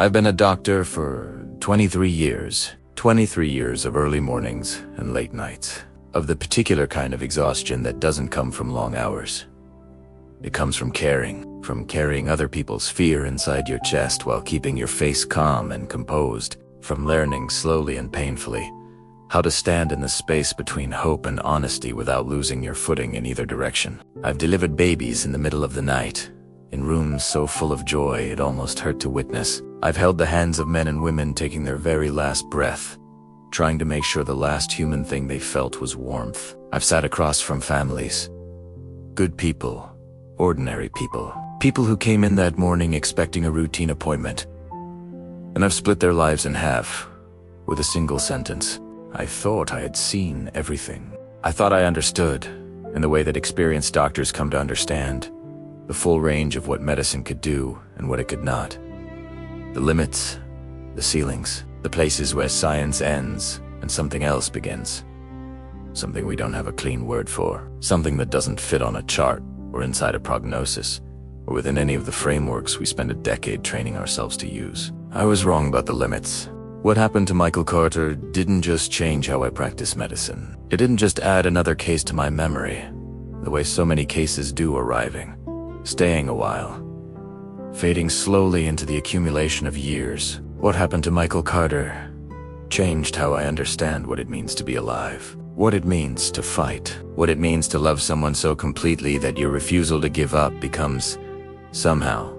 I've been a doctor for 23 years. 23 years of early mornings and late nights. Of the particular kind of exhaustion that doesn't come from long hours. It comes from carrying other people's fear inside your chest while keeping your face calm and composed, from learning slowly and painfully how to stand in the space between hope and honesty without losing your footing in either direction. I've delivered babies in the middle of the night, in rooms so full of joy it almost hurt to witness. I've held the hands of men and women taking their very last breath, trying to make sure the last human thing they felt was warmth. I've sat across from families. Good people, ordinary people. People who came in that morning expecting a routine appointment. And I've split their lives in half with a single sentence. I thought I had seen everything. I thought I understood, in the way that experienced doctors come to understand, the full range of what medicine could do and what it could not. The limits, the ceilings, the places where science ends and something else begins. Something we don't have a clean word for. Something that doesn't fit on a chart or inside a prognosis or within any of the frameworks we spend a decade training ourselves to use. I was wrong about the limits. What happened to Michael Carter didn't just change how I practice medicine. It didn't just add another case to my memory, the way so many cases do, arriving, staying a while, fading slowly into the accumulation of years. What happened to Michael Carter changed how I understand what it means to be alive, what it means to fight, what it means to love someone so completely that your refusal to give up becomes, somehow,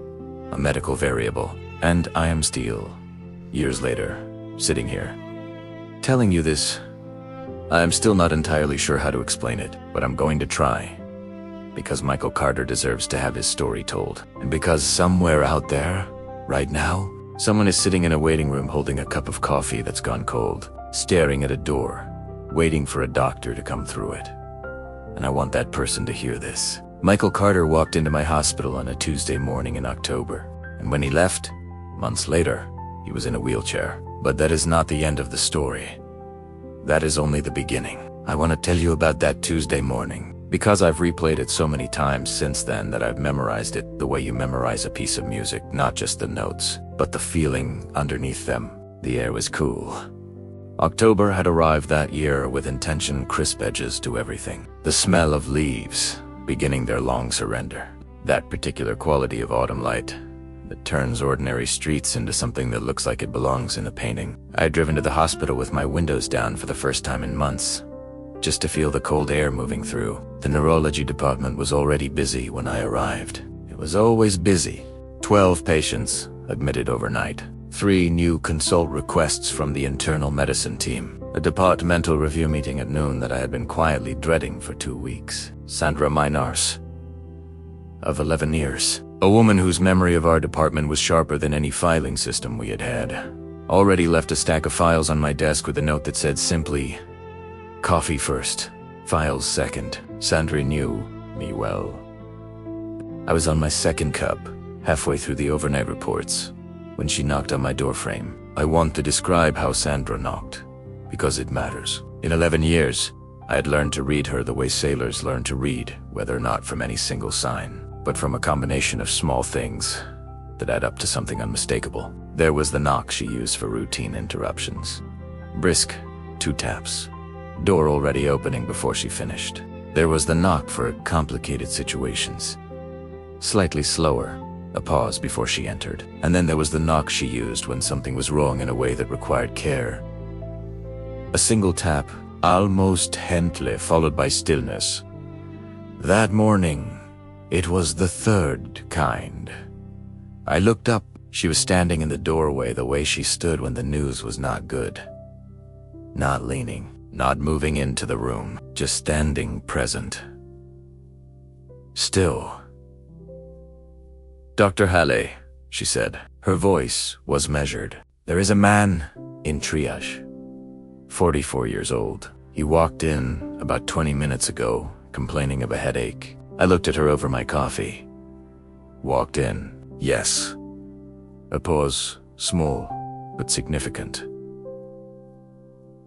a medical variable. And I am still, years later, sitting here, telling you this. I am still not entirely sure how to explain it, but I'm going to try. Because Michael Carter deserves to have his story told. And because somewhere out there, right now, someone is sitting in a waiting room holding a cup of coffee that's gone cold, staring at a door, waiting for a doctor to come through it. And I want that person to hear this. Michael Carter walked into my hospital on a Tuesday morning in October. And when he left, months later, he was in a wheelchair. But that is not the end of the story. That is only the beginning. I want to tell you about that Tuesday morning, because I've replayed it so many times since then that I've memorized it the way you memorize a piece of music, not just the notes, but the feeling underneath them. The air was cool. October had arrived that year with intention crisp edges to everything. The smell of leaves beginning their long surrender. That particular quality of autumn light that turns ordinary streets into something that looks like it belongs in a painting. I had driven to the hospital with my windows down for the first time in months, just to feel the cold air moving through. The neurology department was already busy when I arrived. It was always busy. 12 patients admitted overnight. 3 new consult requests from the internal medicine team. A departmental review meeting at noon that I had been quietly dreading for 2 weeks. Sandra Minars, of 11 years. A woman whose memory of our department was sharper than any filing system we had. Already left a stack of files on my desk with a note that said simply, "Coffee first, files second." Sandra knew me well. I was on my second cup, halfway through the overnight reports, when she knocked on my doorframe. I want to describe how Sandra knocked, because it matters. In 11 years, I had learned to read her the way sailors learn to read, whether or not from any single sign, but from a combination of small things that add up to something unmistakable. There was the knock she used for routine interruptions. Brisk, 2 taps. Door already opening before she finished. There was the knock for complicated situations. Slightly slower, a pause before she entered. And then there was the knock she used when something was wrong in a way that required care. A single tap, almost gently, followed by stillness. That morning, it was the third kind. I looked up. She was standing in the doorway the way she stood when the news was not good. Not leaning, not moving into the room, just standing present. Still. "Dr. Halley," she said. Her voice was measured. "There is a man in triage. 44 years old. He walked in about 20 minutes ago, complaining of a headache." I looked at her over my coffee. "Walked in, yes." A pause, small, but significant.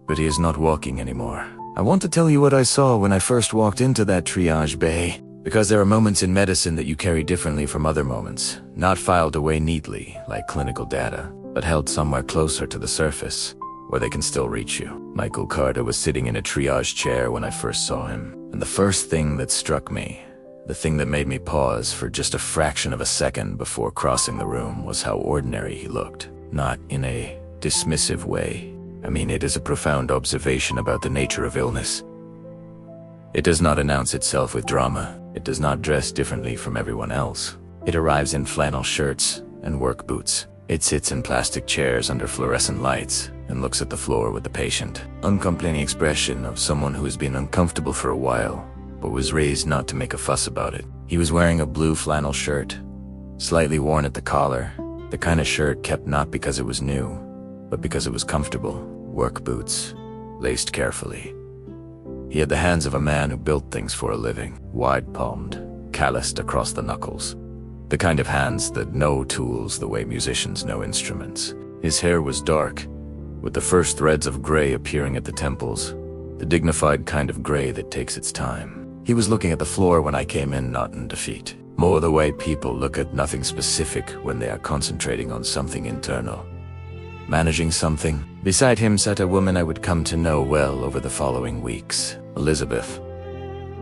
"But he is not walking anymore. I want to tell you what I saw when I first walked into that triage bay. Because there are moments in medicine that you carry differently from other moments, not filed away neatly like clinical data, but held somewhere closer to the surface, where they can still reach you. Michael Carter was sitting in a triage chair when I first saw him, and the first thing that struck me, the thing that made me pause for just a fraction of a second before crossing the room, was how ordinary he looked. Not in a dismissive way. I mean, it is a profound observation about the nature of illness. It does not announce itself with drama. It does not dress differently from everyone else. It arrives in flannel shirts and work boots. It sits in plastic chairs under fluorescent lights and looks at the floor with the patient. Uncomplaining expression of someone who has been uncomfortable for a while, but was raised not to make a fuss about it. He was wearing a blue flannel shirt, slightly worn at the collar, the kind of shirt kept not because it was new, but because it was comfortable. Work boots, laced carefully. He had the hands of a man who built things for a living, wide-palmed, calloused across the knuckles. The kind of hands that know tools the way musicians know instruments. His hair was dark, with the first threads of gray appearing at the temples, the dignified kind of gray that takes its time. He was looking at the floor when I came in, not in defeat. More the way people look at nothing specific when they are concentrating on something internal. Managing something. Beside him sat a woman I would come to know well over the following weeks, Elizabeth,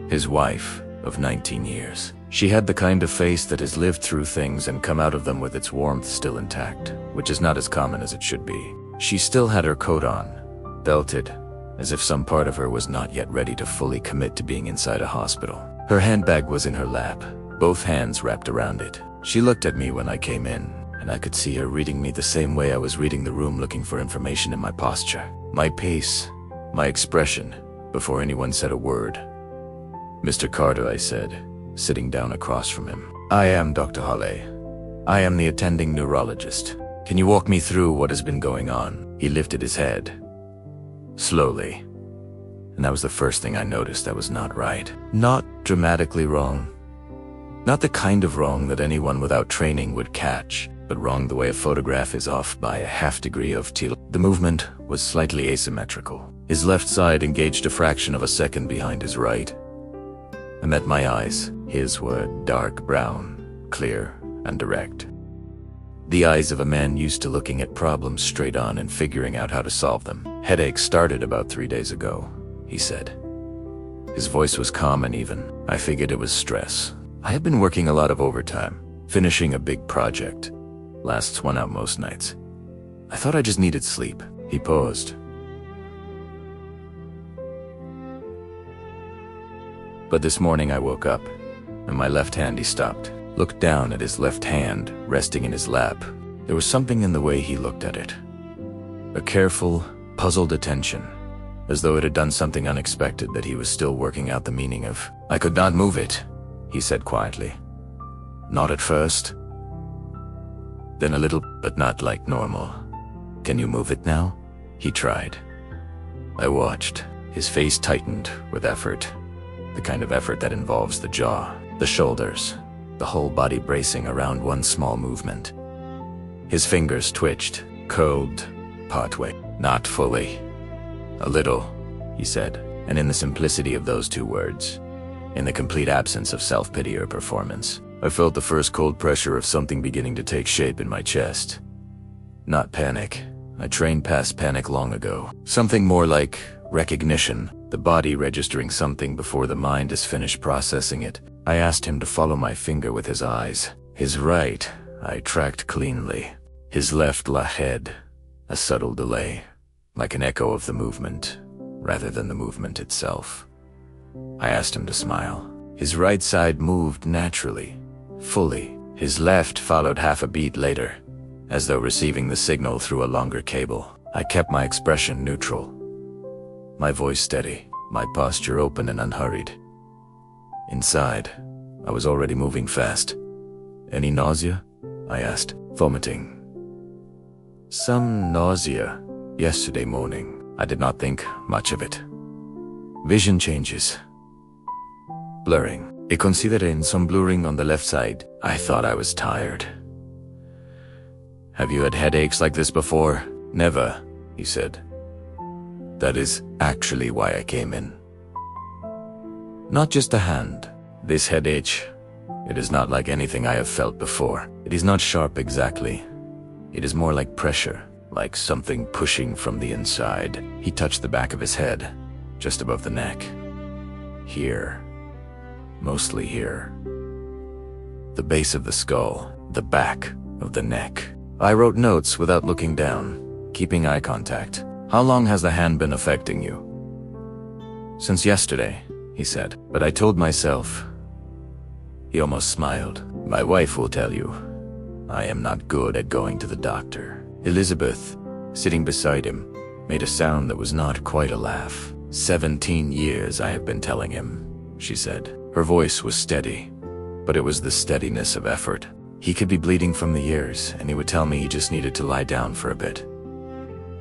his wife of 19 years. She had the kind of face that has lived through things and come out of them with its warmth still intact, which is not as common as it should be. She still had her coat on, belted, as if some part of her was not yet ready to fully commit to being inside a hospital. Her handbag was in her lap, both hands wrapped around it. She looked at me when I came in, and I could see her reading me the same way I was reading the room, looking for information in my posture, my pace, my expression, before anyone said a word. "Mr. Carter," I said, sitting down across from him. "I am Dr. Halley. I am the attending neurologist. Can you walk me through what has been going on?" He lifted his head, slowly, and that was the first thing I noticed that was not right. Not dramatically wrong. Not the kind of wrong that anyone without training would catch, but wrong the way a photograph is off by a half-degree of teal. The movement was slightly asymmetrical. His left side engaged a fraction of a second behind his right. I met my eyes. His were dark brown, clear, and direct. The eyes of a man used to looking at problems straight on and figuring out how to solve them. "Headache started about 3 days ago," he said. His voice was calm and even. I figured it was stress. I had been working a lot of overtime, finishing a big project. Lasts one out most nights. I thought I just needed sleep. He paused. But this morning I woke up, and my left hand he stopped, looked down at his left hand, resting in his lap. There was something in the way he looked at it. A careful, puzzled attention, as though it had done something unexpected that he was still working out the meaning of. "I could not move it," he said quietly. "Not at first. Then a little, but not like normal. Can you move it now?" He tried. I watched. His face tightened with effort. The kind of effort that involves the jaw, the shoulders, the whole body bracing around one small movement. His fingers twitched, curled, partway. "Not fully. A little," he said, and in the simplicity of those two words, in the complete absence of self-pity or performance, I felt the first cold pressure of something beginning to take shape in my chest. Not panic. I trained past panic long ago. Something more like recognition, the body registering something before the mind is finished processing it. I asked him to follow my finger with his eyes. His right, I tracked cleanly. His left ahead, a subtle delay, like an echo of the movement, rather than the movement itself. I asked him to smile. His right side moved naturally, fully. His left followed half a beat later, as though receiving the signal through a longer cable. I kept my expression neutral, my voice steady, my posture open and unhurried. Inside, I was already moving fast. "Any nausea?" I asked, vomiting. "Some nausea. Yesterday morning. I did not think much of it. Vision changes. Blurring. I considered some blurring on the left side. I thought I was tired." "Have you had headaches like this before?" "Never," he said. "That is actually why I came in. Not just a hand, This headache, it is not like anything I have felt before. It is not sharp exactly. It is more like pressure, like something pushing from the inside. He touched the back of his head, just above the neck. Here. Mostly here. The base of the skull, the back of the neck. I wrote notes without looking down, keeping eye contact. How long has the hand been affecting you? Since yesterday, he said, but I told myself. He almost smiled. My wife will tell you, I am not good at going to the doctor. Elizabeth, sitting beside him, made a sound that was not quite a laugh. 17 years I have been telling him, she said. Her voice was steady, but it was the steadiness of effort. He could be bleeding from the ears, and he would tell me he just needed to lie down for a bit.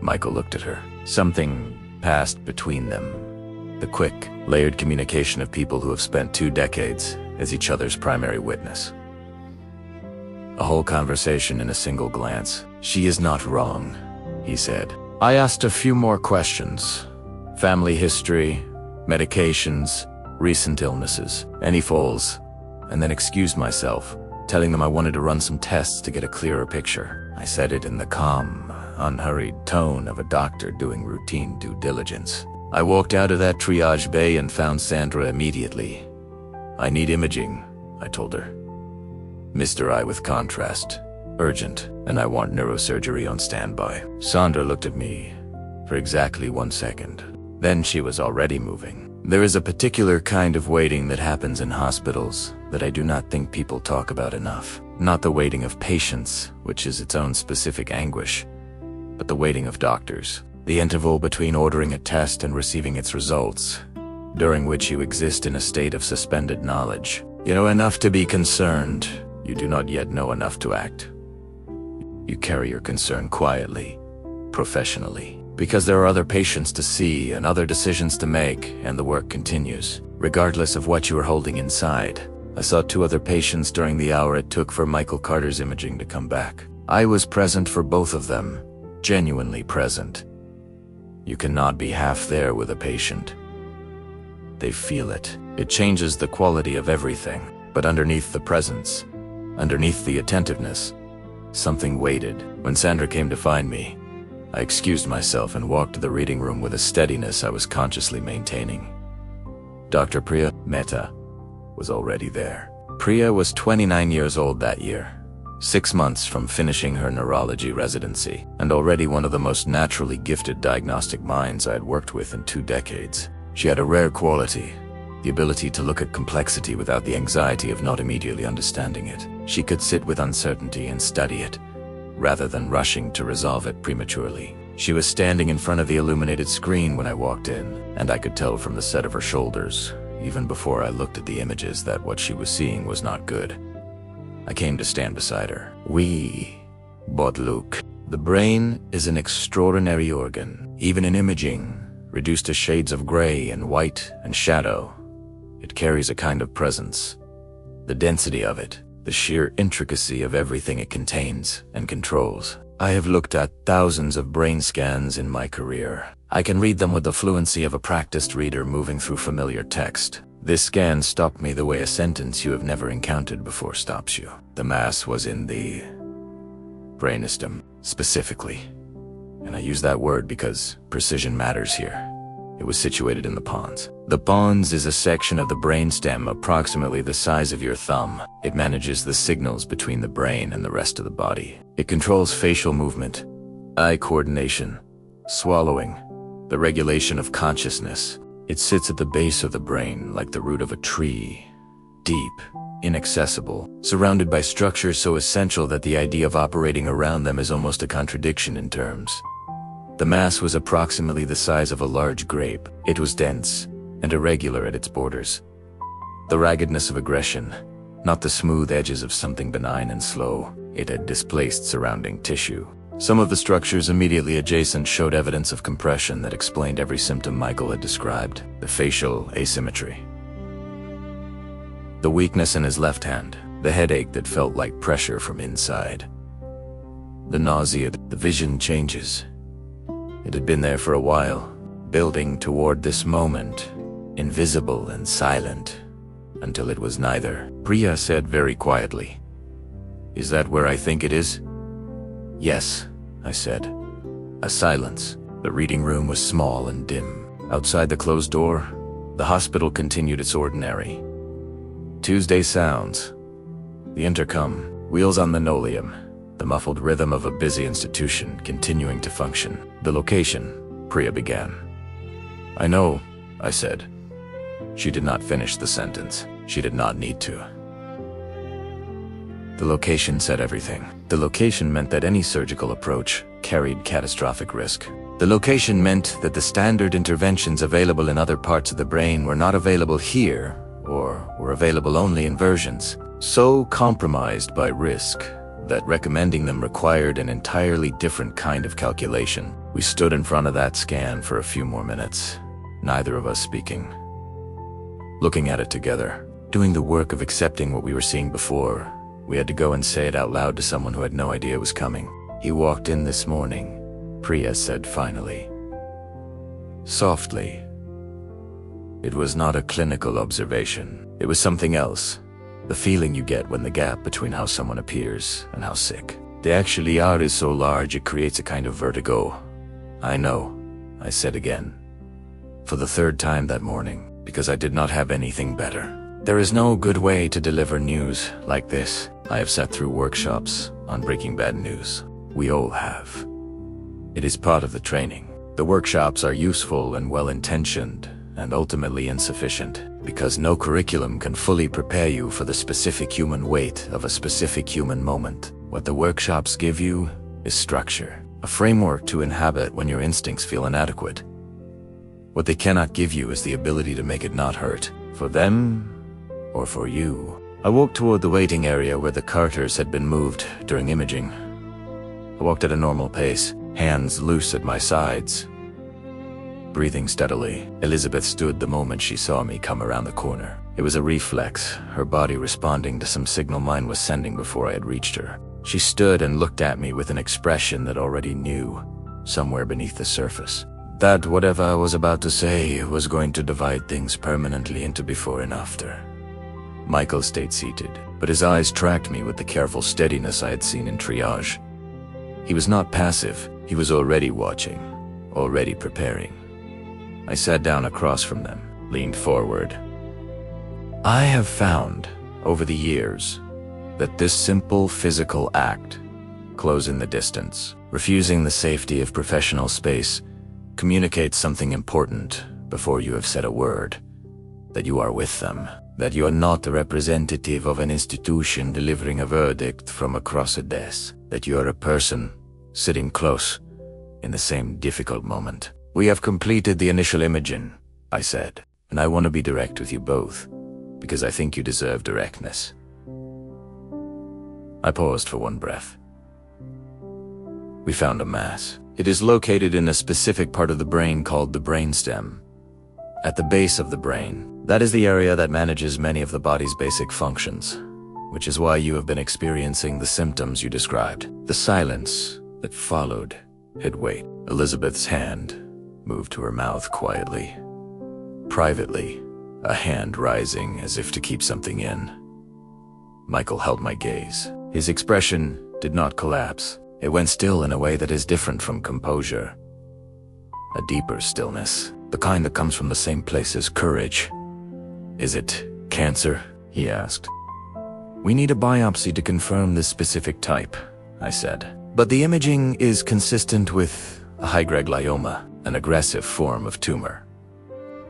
Michael looked at her. Something passed between them. The quick, layered communication of people who have spent 2 decades as each other's primary witness. A whole conversation in a single glance. She is not wrong, he said. I asked a few more questions. Family history, medications, recent illnesses, any falls, and then excused myself, telling them I wanted to run some tests to get a clearer picture. I said it in the calm, unhurried tone of a doctor doing routine due diligence. I walked out of that triage bay and found Sandra immediately. I need imaging, I told her. Mr. I with contrast, urgent, and I want neurosurgery on standby. Sandra looked at me for exactly 1 second. Then she was already moving. There is a particular kind of waiting that happens in hospitals that I do not think people talk about enough. Not the waiting of patients, which is its own specific anguish, but the waiting of doctors. The interval between ordering a test and receiving its results, during which you exist in a state of suspended knowledge. You know enough to be concerned. You do not yet know enough to act. You carry your concern quietly, professionally. Because there are other patients to see and other decisions to make, and the work continues, regardless of what you are holding inside. I saw 2 other patients during the hour it took for Michael Carter's imaging to come back. I was present for both of them, genuinely present. You cannot be half there with a patient. They feel it. It changes the quality of everything. But underneath the presence, underneath the attentiveness, something waited. When Sandra came to find me, I excused myself and walked to the reading room with a steadiness I was consciously maintaining. Dr. Priya Mehta was already there. Priya was 29 years old that year, 6 months from finishing her neurology residency, and already one of the most naturally gifted diagnostic minds I had worked with in 2 decades. She had a rare quality, the ability to look at complexity without the anxiety of not immediately understanding it. She could sit with uncertainty and study it, rather than rushing to resolve it prematurely. She was standing in front of the illuminated screen when I walked in, and I could tell from the set of her shoulders, even before I looked at the images, that what she was seeing was not good. I came to stand beside her. We bought Luke. The brain is an extraordinary organ. Even in imaging, reduced to shades of gray and white and shadow, it carries a kind of presence. The density of it, the sheer intricacy of everything it contains and controls. I have looked at thousands of brain scans in my career. I can read them with the fluency of a practiced reader moving through familiar text. This scan stopped me the way a sentence you have never encountered before stops you. The mass was in the brainstem, specifically. And I use that word because precision matters here. It was situated in the pons. The pons is a section of the brainstem approximately the size of your thumb. It manages the signals between the brain and the rest of the body. It controls facial movement, eye coordination, swallowing, the regulation of consciousness. It sits at the base of the brain like the root of a tree, deep, inaccessible, surrounded by structures so essential that the idea of operating around them is almost a contradiction in terms. The mass was approximately the size of a large grape. It was dense and irregular at its borders. The raggedness of aggression, not the smooth edges of something benign and slow. It had displaced surrounding tissue. Some of the structures immediately adjacent showed evidence of compression that explained every symptom Michael had described. The facial asymmetry, the weakness in his left hand, the headache that felt like pressure from inside, the nausea, the vision changes. It had been there for a while, building toward this moment, invisible and silent, until it was neither. Priya said very quietly, "Is that where I think it is?" "Yes," I said. A silence. The reading room was small and dim. Outside the closed door, the hospital continued its ordinary Tuesday sounds. The intercom, wheels on linoleum, the muffled rhythm of a busy institution continuing to function. "The location," Priya began. "I know," I said. She did not finish the sentence. She did not need to. The location said everything. The location meant that any surgical approach carried catastrophic risk. The location meant that the standard interventions available in other parts of the brain were not available here, or were available only in versions so compromised by risk that recommending them required an entirely different kind of calculation. We stood in front of that scan for a few more minutes, neither of us speaking, looking at it together, doing the work of accepting what we were seeing before. We had to go and say it out loud to someone who had no idea it was coming. "He walked in this morning," Priya said finally, softly. It was not a clinical observation. It was something else. The feeling you get when the gap between how someone appears and how sick they actually are is so large it creates a kind of vertigo. "I know," I said again, for the third time that morning, because I did not have anything better. There is no good way to deliver news like this. I have sat through workshops on Breaking Bad news. We all have. It is part of the training. The workshops are useful and well-intentioned, and ultimately insufficient, because no curriculum can fully prepare you for the specific human weight of a specific human moment. What the workshops give you is structure, a framework to inhabit when your instincts feel inadequate. What they cannot give you is the ability to make it not hurt, for them or for you. I walked toward the waiting area where the Carters had been moved during imaging. I walked at a normal pace, hands loose at my sides, breathing steadily. Elizabeth stood the moment she saw me come around the corner. It was a reflex, her body responding to some signal mine was sending before I had reached her. She stood and looked at me with an expression that already knew, somewhere beneath the surface, that whatever I was about to say was going to divide things permanently into before and after. Michael stayed seated, but his eyes tracked me with the careful steadiness I had seen in triage. He was not passive, he was already watching, already preparing. I sat down across from them, leaned forward. I have found, over the years, that this simple physical act, closing the distance, refusing the safety of professional space, communicates something important before you have said a word, that you are with them, that you are not the representative of an institution delivering a verdict from across a desk, that you are a person sitting close in the same difficult moment. "We have completed the initial imaging," I said, "and I want to be direct with you both, because I think you deserve directness." I paused for one breath. We found a mass. It is located in a specific part of the brain called the brainstem. At the base of the brain, that is the area that manages many of the body's basic functions, which is why you have been experiencing the symptoms you described. The silence that followed had weight. Elizabeth's hand moved to her mouth quietly. Privately, a hand rising as if to keep something in. Michael held my gaze. His expression did not collapse. It went still in a way that is different from composure. A deeper stillness, the kind that comes from the same place as courage. "Is it cancer?" he asked. "We need a biopsy to confirm this specific type," I said. "But the imaging is consistent with a high-grade glioma, an aggressive form of tumor."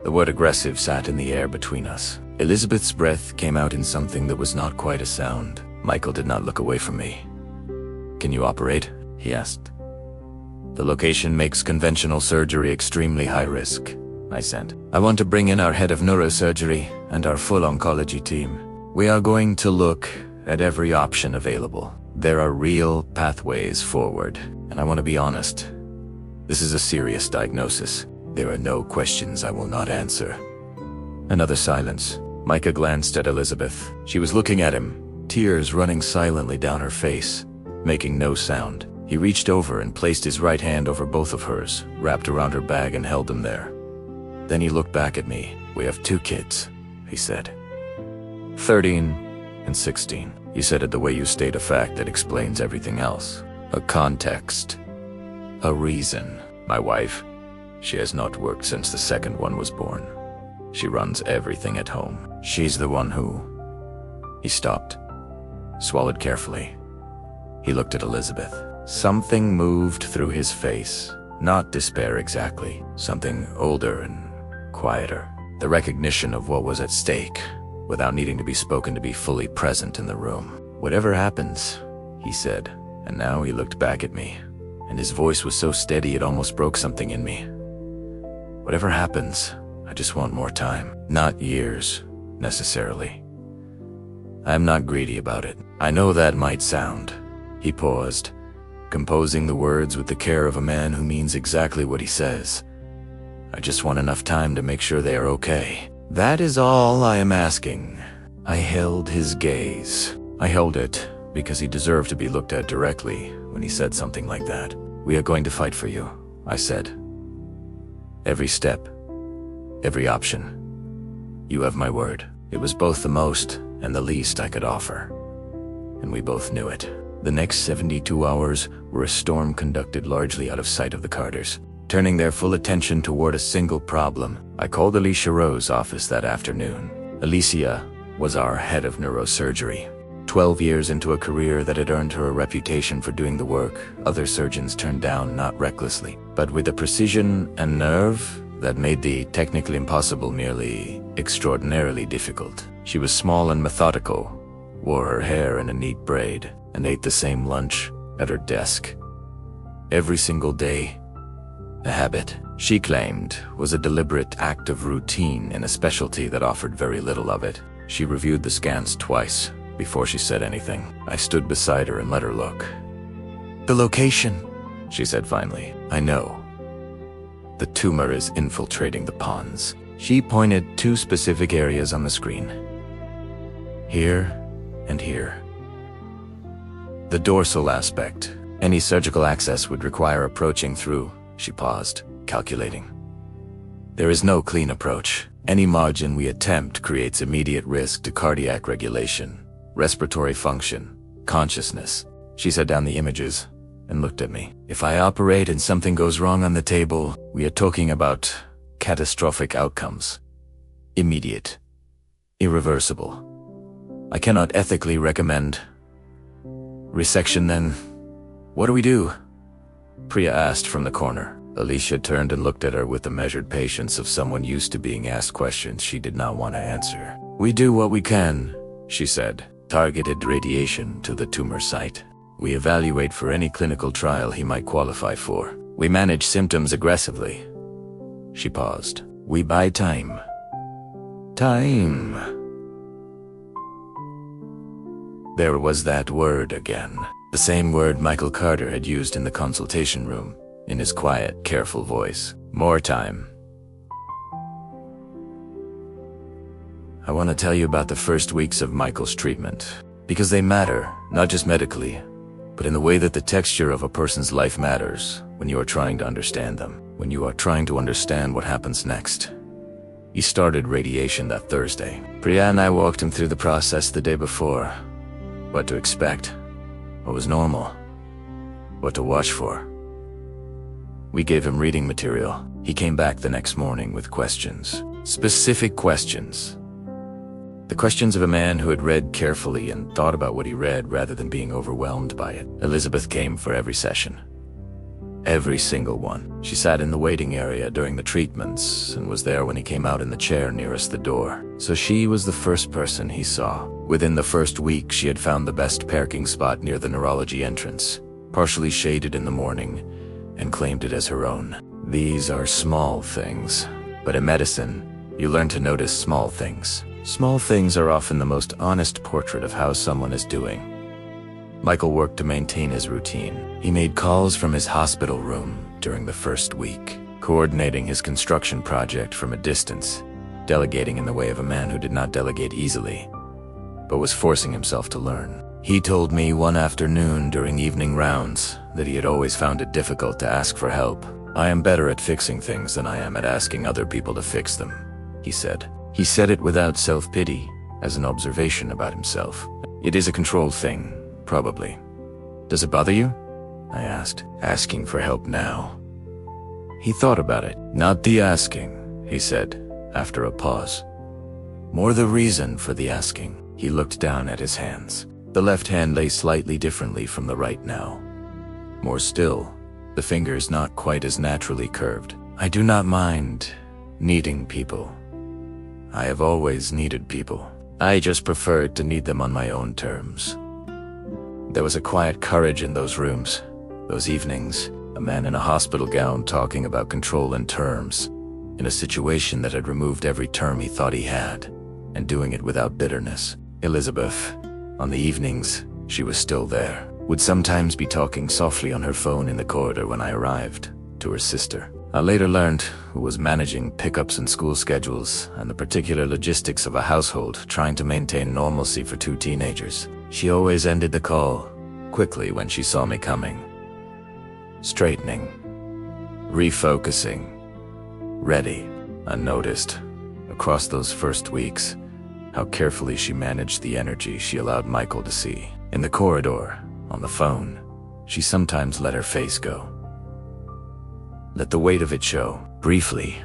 The word aggressive sat in the air between us. Elizabeth's breath came out in something that was not quite a sound. Michael did not look away from me. "Can you operate?" he asked. "The location makes conventional surgery extremely high risk," I said. "I want to bring in our head of neurosurgery and our full oncology team. We are going to look at every option available. There are real pathways forward, and I want to be honest. This is a serious diagnosis. There are no questions I will not answer." Another silence. Micah glanced at Elizabeth. She was looking at him, tears running silently down her face, making no sound. He reached over and placed his right hand over both of hers, wrapped around her bag and held them there. Then he looked back at me. "We have 2 kids," he said. 13 and 16. You said it the way you state a fact that explains everything else. A context. A reason. My wife, she has not worked since the second one was born. She runs everything at home. She's the one who... He stopped, swallowed carefully. He looked at Elizabeth. Something moved through his face. Not despair exactly. Something older and quieter. The recognition of what was at stake, without needing to be spoken to be fully present in the room. Whatever happens, he said, and now he looked back at me, and his voice was so steady it almost broke something in me. Whatever happens, I just want more time. Not years, necessarily. I'm not greedy about it. I know that might sound. He paused, composing the words with the care of a man who means exactly what he says. I just want enough time to make sure they are okay. That is all I am asking. I held his gaze. I held it because he deserved to be looked at directly when he said something like that. We are going to fight for you, I said. Every step, every option. You have my word. It was both the most and the least I could offer. And we both knew it. The next 72 hours were a storm conducted largely out of sight of the Carters. Turning their full attention toward a single problem, I called Alicia Rowe's office that afternoon. Alicia was our head of neurosurgery. 12 years into a career that had earned her a reputation for doing the work other surgeons turned down not recklessly, but with a precision and nerve that made the technically impossible merely extraordinarily difficult. She was small and methodical, wore her hair in a neat braid, and ate the same lunch at her desk. Every single day, a habit, she claimed, was a deliberate act of routine in a specialty that offered very little of it. She reviewed the scans twice before she said anything. I stood beside her and let her look. The location, she said finally. I know. The tumor is infiltrating the pons. She pointed 2 specific areas on the screen. Here and here. The dorsal aspect. Any surgical access would require approaching through. She paused, calculating. There is no clean approach. Any margin we attempt creates immediate risk to cardiac regulation, respiratory function, consciousness. She set down the images and looked at me. If I operate and something goes wrong on the table, we are talking about catastrophic outcomes. Immediate. Irreversible. I cannot ethically recommend resection then. What do we do? Priya asked from the corner. Alicia turned and looked at her with the measured patience of someone used to being asked questions she did not want to answer. We do what we can, she said. Targeted radiation to the tumor site. We evaluate for any clinical trial he might qualify for. We manage symptoms aggressively. She paused. We buy time. Time. There was that word again. The same word Michael Carter had used in the consultation room, in his quiet, careful voice. More time. I want to tell you about the first weeks of Michael's treatment, because they matter, not just medically, but in the way that the texture of a person's life matters when you are trying to understand them, when you are trying to understand what happens next. He started radiation that Thursday. Priya and I walked him through the process the day before. What to expect. What was normal? What to watch for? We gave him reading material. He came back the next morning with questions. Specific questions. The questions of a man who had read carefully and thought about what he read rather than being overwhelmed by it. Elizabeth came for every session. Every single one. She sat in the waiting area during the treatments and was there when he came out in the chair nearest the door. So she was the first person he saw. Within the first week, she had found the best parking spot near the neurology entrance, partially shaded in the morning, and claimed it as her own. These are small things, but in medicine, you learn to notice small things. Small things are often the most honest portrait of how someone is doing. Michael worked to maintain his routine. He made calls from his hospital room during the first week, coordinating his construction project from a distance, delegating in the way of a man who did not delegate easily, but was forcing himself to learn. He told me one afternoon during evening rounds that he had always found it difficult to ask for help. I am better at fixing things than I am at asking other people to fix them, he said. He said it without self-pity, as an observation about himself. It is a control thing, probably. Does it bother you? I asked, asking for help now. He thought about it. Not the asking, he said, after a pause. More the reason for the asking. He looked down at his hands. The left hand lay slightly differently from the right now. More still, the fingers not quite as naturally curved. I do not mind needing people. I have always needed people. I just preferred to need them on my own terms. There was a quiet courage in those rooms, those evenings, a man in a hospital gown talking about control and terms, in a situation that had removed every term he thought he had, and doing it without bitterness. Elizabeth, on the evenings, she was still there, would sometimes be talking softly on her phone in the corridor when I arrived, to her sister. I later learned who was managing pickups and school schedules and the particular logistics of a household trying to maintain normalcy for two teenagers. She always ended the call quickly when she saw me coming. Straightening, refocusing, ready, unnoticed. Across those first weeks, how carefully she managed the energy she allowed Michael to see. In the corridor, on the phone, she sometimes let her face go. Let the weight of it show, briefly,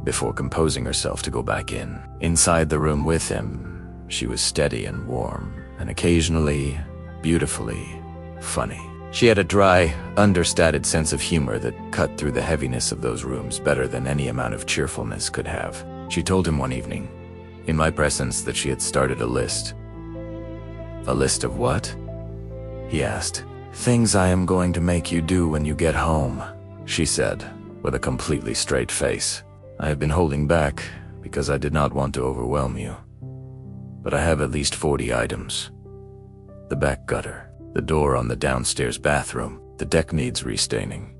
before composing herself to go back in. Inside the room with him, she was steady and warm, and occasionally, beautifully, funny. She had a dry, understated sense of humor that cut through the heaviness of those rooms better than any amount of cheerfulness could have. She told him one evening, in my presence, that she had started a list. A list of what? He asked. Things I am going to make you do when you get home, she said, with a completely straight face. I have been holding back because I did not want to overwhelm you. But I have at least 40 items. The back gutter, the door on the downstairs bathroom, the deck needs restaining.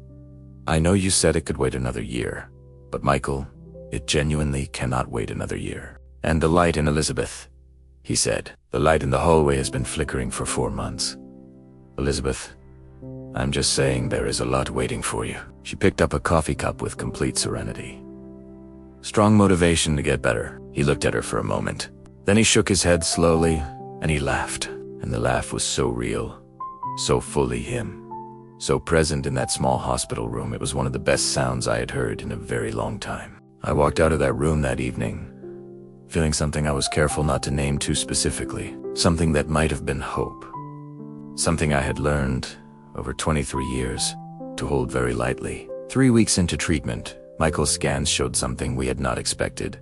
I know you said it could wait another year, but Michael, it genuinely cannot wait another year. And the light in Elizabeth, he said. The light in the hallway has been flickering for 4 months. Elizabeth, I'm just saying there is a lot waiting for you. She picked up a coffee cup with complete serenity. Strong motivation to get better. He looked at her for a moment. Then he shook his head slowly, and he laughed. And the laugh was so real, so fully him. So present in that small hospital room, it was one of the best sounds I had heard in a very long time. I walked out of that room that evening, feeling something I was careful not to name too specifically. Something that might have been hope. Something I had learned over 23 years to hold very lightly. 3 weeks into treatment, Michael's scans showed something we had not expected.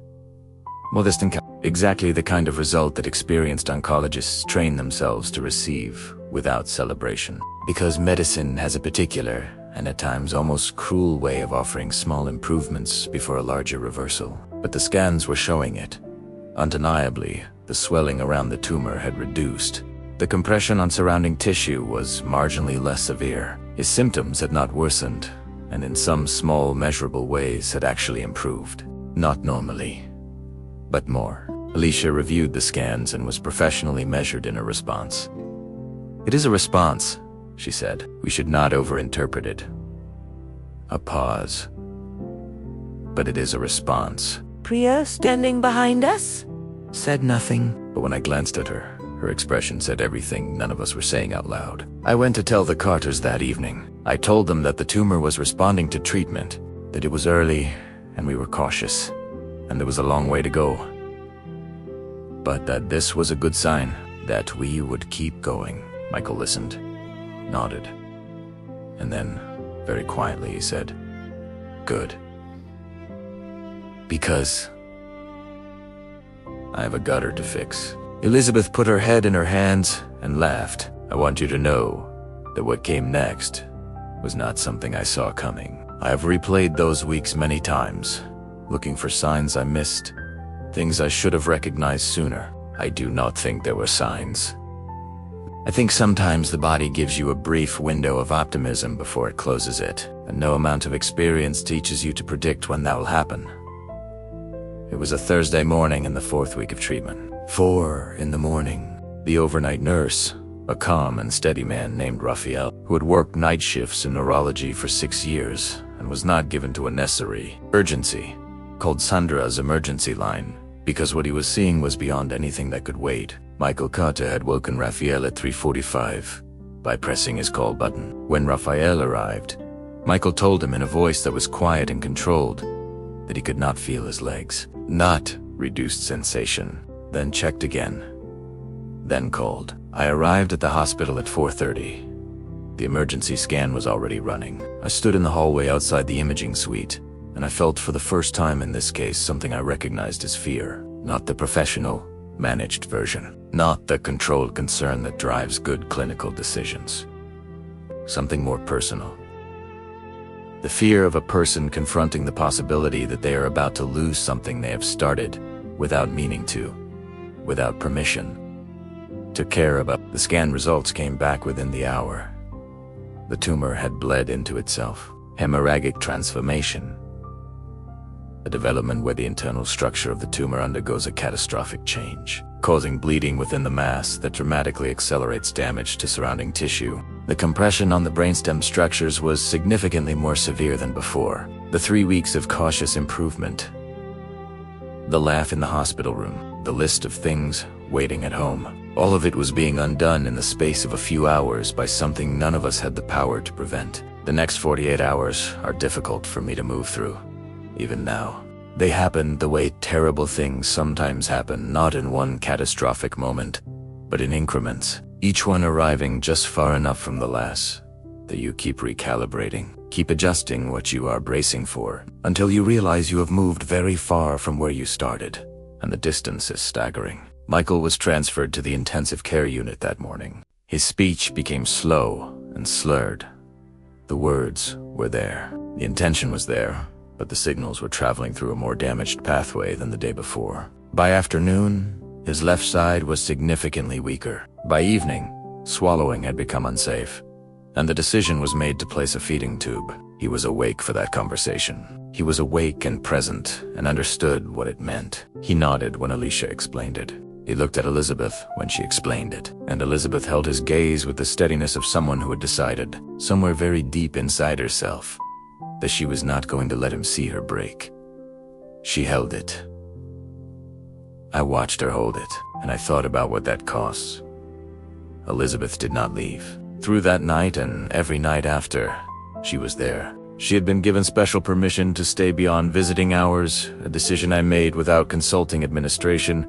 Modest and exactly the kind of result that experienced oncologists train themselves to receive without celebration. Because medicine has a particular, and at times almost cruel way of offering small improvements before a larger reversal. But the scans were showing it. Undeniably, the swelling around the tumor had reduced. The compression on surrounding tissue was marginally less severe. His symptoms had not worsened, and in some small, measurable ways had actually improved. Not normally, but more. Alicia reviewed the scans and was professionally measured in her response. It is a response, she said. We should not overinterpret it. A pause. But it is a response. Priya, standing behind us, said nothing. But when I glanced at her, her expression said everything none of us were saying out loud. I went to tell the Carters that evening. I told them that the tumor was responding to treatment, that it was early, and we were cautious, and there was a long way to go. But that this was a good sign, that we would keep going. Michael listened, nodded, and then, very quietly, he said, "Good. Because I have a gutter to fix." Elizabeth put her head in her hands and laughed. I want you to know that what came next was not something I saw coming. I have replayed those weeks many times, looking for signs I missed, things I should have recognized sooner. I do not think there were signs. I think sometimes the body gives you a brief window of optimism before it closes it, and no amount of experience teaches you to predict when that will happen. It was a Thursday morning in the 4th week of treatment. 4 in the morning. The overnight nurse, a calm and steady man named Raphael, who had worked night shifts in neurology for 6 years and was not given to a necessary urgency, called Sandra's emergency line because what he was seeing was beyond anything that could wait. Michael Carter had woken Raphael at 3:45 by pressing his call button. When Raphael arrived, Michael told him in a voice that was quiet and controlled that he could not feel his legs. Not reduced sensation. Then checked again. Then called. I arrived at the hospital at 4:30. The emergency scan was already running. I stood in the hallway outside the imaging suite, and I felt for the first time in this case something I recognized as fear. Not the professional, managed version. Not the controlled concern that drives good clinical decisions. Something more personal. The fear of a person confronting the possibility that they are about to lose something they have started without meaning to, without permission to care about. The scan results came back within the hour. The tumor had bled into itself. Hemorrhagic transformation. A development where the internal structure of the tumor undergoes a catastrophic change, causing bleeding within the mass that dramatically accelerates damage to surrounding tissue. The compression on the brainstem structures was significantly more severe than before. The 3 weeks of cautious improvement. The laugh in the hospital room. The list of things waiting at home. All of it was being undone in the space of a few hours by something none of us had the power to prevent. The next 48 hours are difficult for me to move through. Even now. They happened the way terrible things sometimes happen, not in one catastrophic moment, but in increments, each one arriving just far enough from the last that you keep recalibrating, keep adjusting what you are bracing for, until you realize you have moved very far from where you started, and the distance is staggering. Michael was transferred to the intensive care unit that morning. His speech became slow and slurred. The words were there. The intention was there, but the signals were traveling through a more damaged pathway than the day before. By afternoon, his left side was significantly weaker. By evening, swallowing had become unsafe, and the decision was made to place a feeding tube. He was awake for that conversation. He was awake and present and understood what it meant. He nodded when Alicia explained it. He looked at Elizabeth when she explained it, and Elizabeth held his gaze with the steadiness of someone who had decided, somewhere very deep inside herself, that she was not going to let him see her break. She held it. I watched her hold it, and I thought about what that costs. Elizabeth did not leave. Through that night and every night after, she was there. She had been given special permission to stay beyond visiting hours, a decision I made without consulting administration,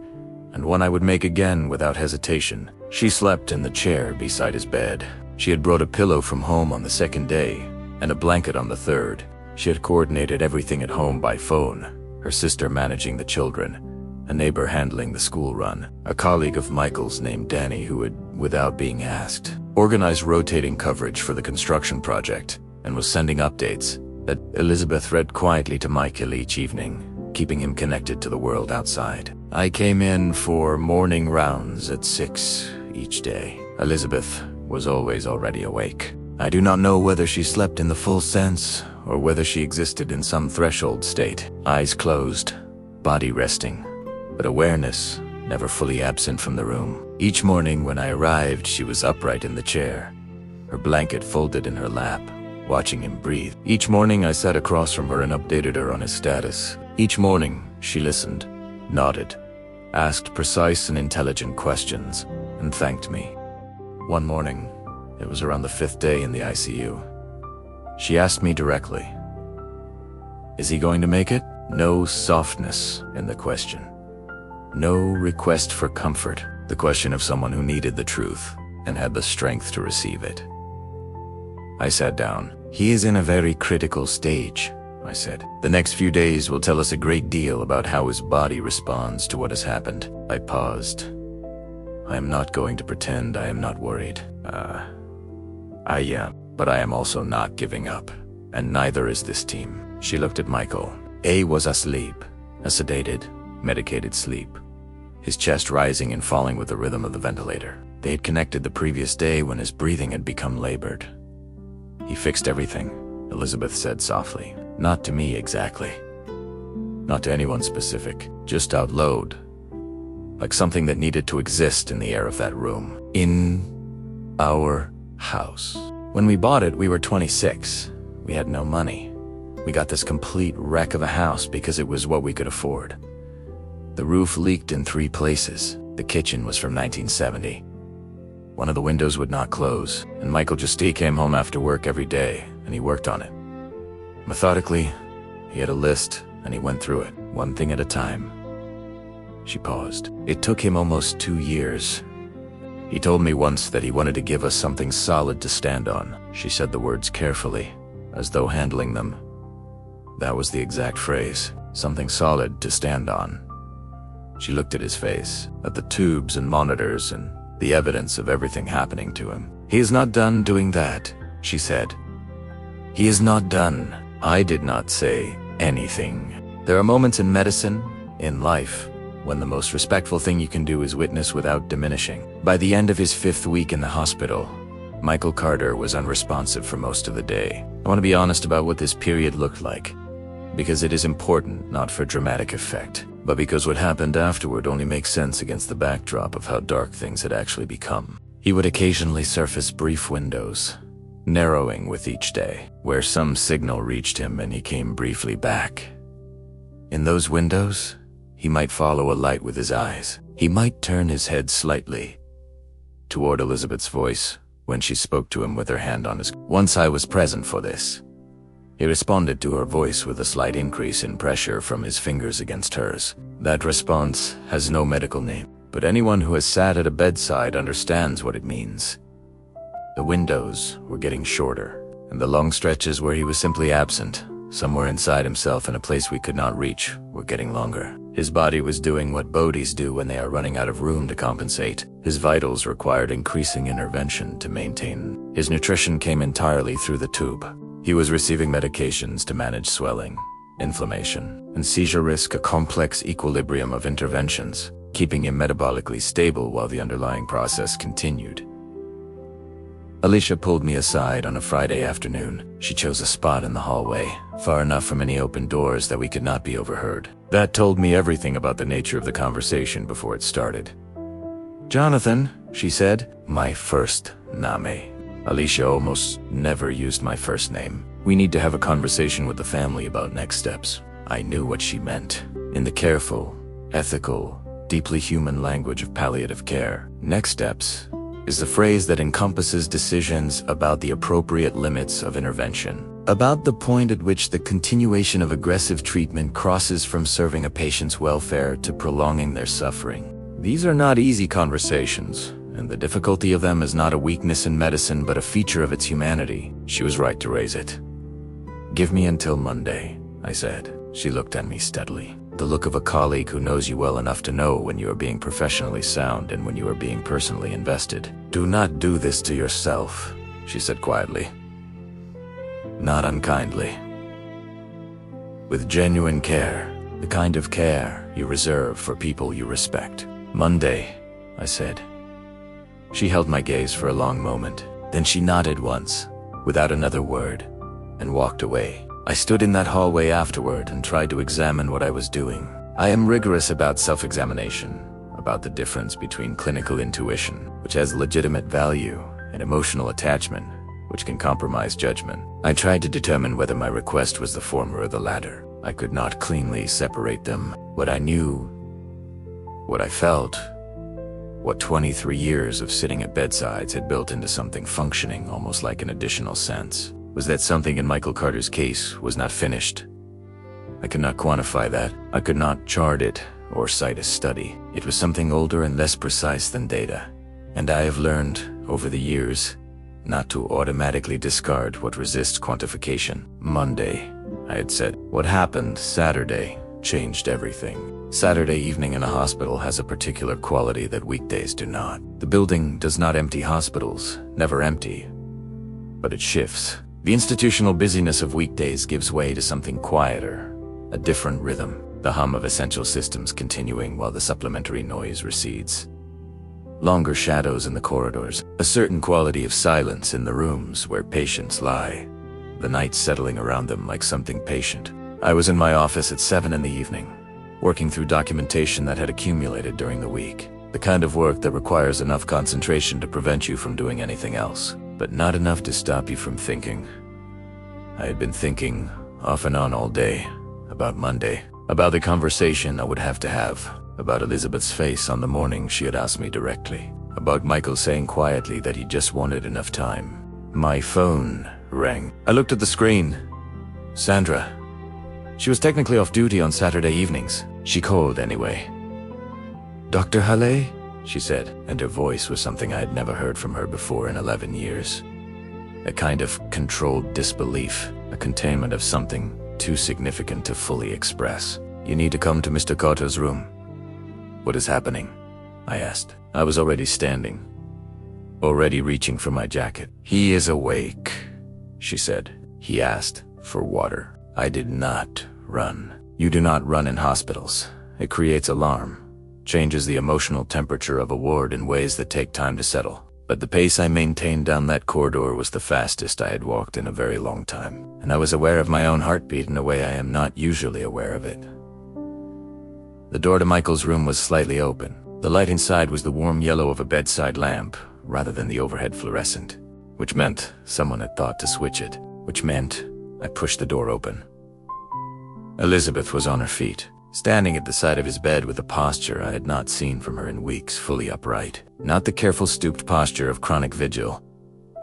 and one I would make again without hesitation. She slept in the chair beside his bed. She had brought a pillow from home on the second day, and a blanket on the third. She had coordinated everything at home by phone, her sister managing the children, a neighbor handling the school run, a colleague of Michael's named Danny who had, without being asked, organized rotating coverage for the construction project, and was sending updates that Elizabeth read quietly to Michael each evening, keeping him connected to the world outside. I came in for morning rounds at 6 each day. Elizabeth was always already awake. I do not know whether she slept in the full sense or whether she existed in some threshold state, eyes closed, body resting, but awareness never fully absent from the room. Each morning when I arrived, she was upright in the chair, her blanket folded in her lap, watching him breathe. Each morning I sat across from her and updated her on his status. Each morning she listened, nodded, asked precise and intelligent questions, and thanked me. One morning, it was around the 5th day in the ICU. She asked me directly, "Is he going to make it?" No softness in the question. No request for comfort. The question of someone who needed the truth and had the strength to receive it. I sat down. "He is in a very critical stage," I said. "The next few days will tell us a great deal about how his body responds to what has happened." I paused. I am not going to pretend I am not worried. I am, but I am also not giving up, and neither is this team. She looked at Michael. A was asleep, a sedated, medicated sleep, his chest rising and falling with the rhythm of the ventilator. They had connected the previous day when his breathing had become labored. "He fixed everything," Elizabeth said softly. Not to me exactly. Not to anyone specific, just out loud. Like something that needed to exist in the air of that room. In our house. When we bought it, we were 26. We had no money. We got this complete wreck of a house because it was what we could afford. The roof leaked in 3 places. The kitchen was from 1970. One of the windows would not close, and Michael Justy came home after work every day, and he worked on it. Methodically, he had a list, and he went through it, one thing at a time. She paused. It took him almost 2 years. He told me once that he wanted to give us something solid to stand on. She said the words carefully, as though handling them. That was the exact phrase, something solid to stand on. She looked at his face, at the tubes and monitors and the evidence of everything happening to him. He is not done doing that, she said. He is not done. I did not say anything. There are moments in medicine, in life, when the most respectful thing you can do is witness without diminishing. By the end of his 5th week in the hospital, Michael Carter was unresponsive for most of the day. I want to be honest about what this period looked like, because it is important, not for dramatic effect, but because what happened afterward only makes sense against the backdrop of how dark things had actually become. He would occasionally surface brief windows, narrowing with each day, where some signal reached him and he came briefly back. In those windows, he might follow a light with his eyes. He might turn his head slightly toward Elizabeth's voice when she spoke to him with her hand on his... Once I was present for this. He responded to her voice with a slight increase in pressure from his fingers against hers. That response has no medical name, but anyone who has sat at a bedside understands what it means. The windows were getting shorter, and the long stretches where he was simply absent, somewhere inside himself in a place we could not reach, were getting longer. His body was doing what bodies do when they are running out of room to compensate. His vitals required increasing intervention to maintain. His nutrition came entirely through the tube. He was receiving medications to manage swelling, inflammation, and seizure risk, a complex equilibrium of interventions, keeping him metabolically stable while the underlying process continued. Alicia pulled me aside on a Friday afternoon. She chose a spot in the hallway, far enough from any open doors that we could not be overheard. That told me everything about the nature of the conversation before it started. "Jonathan," she said, my first name. Alicia almost never used my first name. "We need to have a conversation with the family about next steps." I knew what she meant. In the careful, ethical, deeply human language of palliative care, next steps is the phrase that encompasses decisions about the appropriate limits of intervention, about the point at which the continuation of aggressive treatment crosses from serving a patient's welfare to prolonging their suffering. These are not easy conversations, and the difficulty of them is not a weakness in medicine but a feature of its humanity. She was right to raise it. "Give me until Monday," I said. She looked at me steadily, the look of a colleague who knows you well enough to know when you are being professionally sound and when you are being personally invested. "Do not do this to yourself," she said quietly. "Not unkindly. With genuine care, the kind of care you reserve for people you respect." "Monday," I said. She held my gaze for a long moment. Then she nodded once, without another word, and walked away. I stood in that hallway afterward and tried to examine what I was doing. I am rigorous about self-examination, about the difference between clinical intuition, which has legitimate value, and emotional attachment, which can compromise judgment. I tried to determine whether my request was the former or the latter. I could not cleanly separate them. What I knew, what I felt, what 23 years of sitting at bedsides had built into something functioning almost like an additional sense, was that something in Michael Carter's case was not finished. I could not quantify that. I could not chart it or cite a study. It was something older and less precise than data. And I have learned, over the years, not to automatically discard what resists quantification. "Monday," I had said. What happened Saturday changed everything. Saturday evening in a hospital has a particular quality that weekdays do not. The building does not empty hospitals, never empty, but it shifts. The institutional busyness of weekdays gives way to something quieter, a different rhythm, the hum of essential systems continuing while the supplementary noise recedes. Longer shadows in the corridors, a certain quality of silence in the rooms where patients lie, the night settling around them like something patient. I was in my office at 7 in the evening, working through documentation that had accumulated during the week. The kind of work that requires enough concentration to prevent you from doing anything else, but not enough to stop you from thinking. I had been thinking, off and on all day, about Monday, about the conversation I would have to have. About Elizabeth's face on the morning she had asked me directly. About Michael saying quietly that he just wanted enough time. My phone rang. I looked at the screen. Sandra. She was technically off duty on Saturday evenings. She called anyway. "Dr. Halle?" she said, and her voice was something I had never heard from her before in 11 years. A kind of controlled disbelief, a containment of something too significant to fully express. "You need to come to Mr. Carter's room." "What is happening?" I asked. I was already standing, already reaching for my jacket. "He is awake," she said. "He asked for water." I did not run. You do not run in hospitals. It creates alarm, changes the emotional temperature of a ward in ways that take time to settle. But the pace I maintained down that corridor was the fastest I had walked in a very long time, and I was aware of my own heartbeat in a way I am not usually aware of it. The door to Michael's room was slightly open. The light inside was the warm yellow of a bedside lamp, rather than the overhead fluorescent, which meant someone had thought to switch it, which meant I pushed the door open. Elizabeth was on her feet, standing at the side of his bed with a posture I had not seen from her in weeks, fully upright. Not the careful stooped posture of chronic vigil,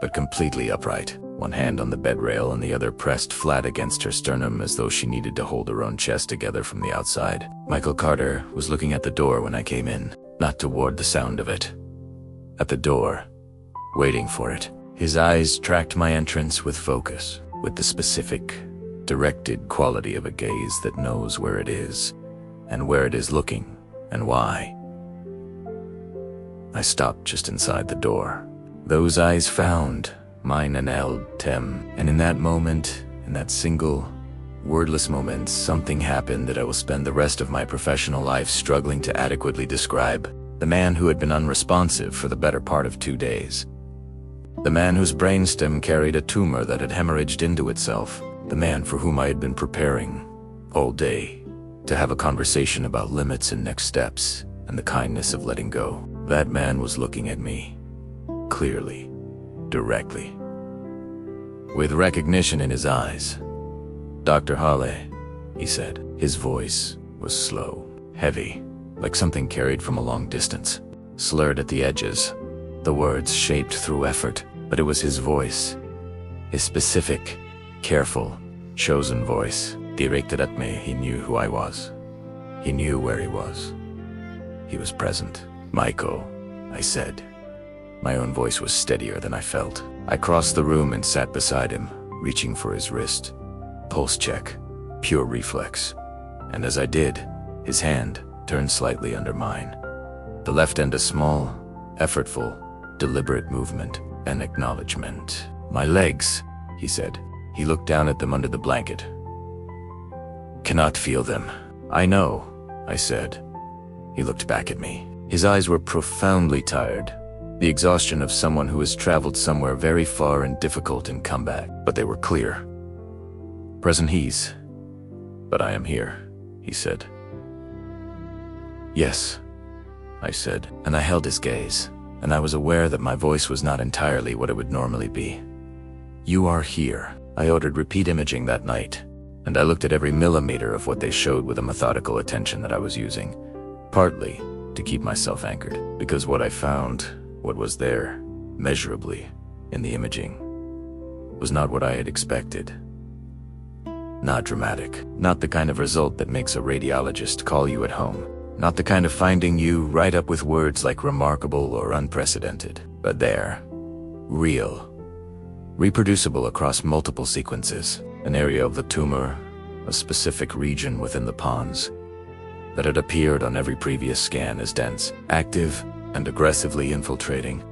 but completely upright, one hand on the bed rail and the other pressed flat against her sternum as though she needed to hold her own chest together from the outside. Michael Carter was looking at the door when I came in, not toward the sound of it. At the door, waiting for it. His eyes tracked my entrance with focus, with the specific, directed quality of a gaze that knows where it is, and where it is looking, and why. I stopped just inside the door. Those eyes found mine and held Tim, and in that moment, in that single, wordless moment, something happened that I will spend the rest of my professional life struggling to adequately describe. The man who had been unresponsive for the better part of 2 days. The man whose brainstem carried a tumor that had hemorrhaged into itself. The man for whom I had been preparing all day to have a conversation about limits and next steps and the kindness of letting go. That man was looking at me, clearly, directly, with recognition in his eyes. "Dr. Halle," he said. His voice was slow, heavy, like something carried from a long distance, slurred at the edges, the words shaped through effort, but it was his voice, his specific, careful, chosen voice. Directed at me, he knew who I was. He knew where he was. He was present. "Michael," I said. My own voice was steadier than I felt. I crossed the room and sat beside him, reaching for his wrist. Pulse check, pure reflex. And as I did, his hand turned slightly under mine. The left end a small, effortful, deliberate movement, an acknowledgement. "My legs," he said. He looked down at them under the blanket. "Cannot feel them." "I know," I said. He looked back at me. His eyes were profoundly tired, the exhaustion of someone who has traveled somewhere very far and difficult and come back, but they were clear. "Present he's, but I am here," he said. "Yes," I said, and I held his gaze, and I was aware that my voice was not entirely what it would normally be. "You are here." I ordered repeat imaging that night, and I looked at every millimeter of what they showed with a methodical attention that I was using, partly to keep myself anchored, because what I found, what was there, measurably, in the imaging, was not what I had expected. Not dramatic, not the kind of result that makes a radiologist call you at home, not the kind of finding you write up with words like remarkable or unprecedented, but there, real, reproducible across multiple sequences, an area of the tumor, a specific region within the pons, that had appeared on every previous scan as dense, active, and aggressively infiltrating,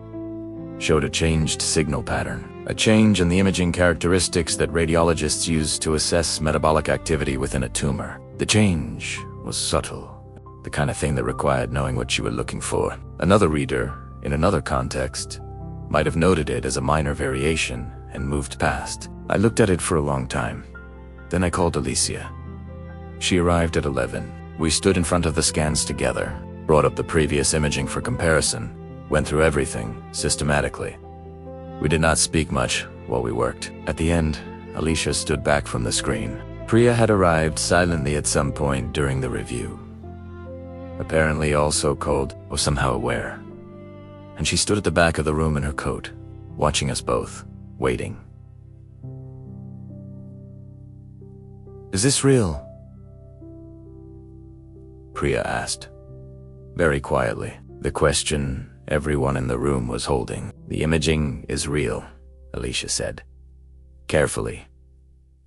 showed a changed signal pattern, a change in the imaging characteristics that radiologists use to assess metabolic activity within a tumor. The change was subtle, the kind of thing that required knowing what you were looking for. Another reader, in another context, might have noted it as a minor variation and moved past. I looked at it for a long time. Then I called Alicia. She arrived at 11. We stood in front of the scans together, brought up the previous imaging for comparison, went through everything systematically. We did not speak much while we worked. At the end, Alicia stood back from the screen. Priya had arrived silently at some point during the review. apparently also cold, was somehow aware. And she stood at the back of the room in her coat, watching us both, waiting. "Is this real?" Priya asked, very quietly, the question everyone in the room was holding. "The imaging is real," Alicia said, carefully,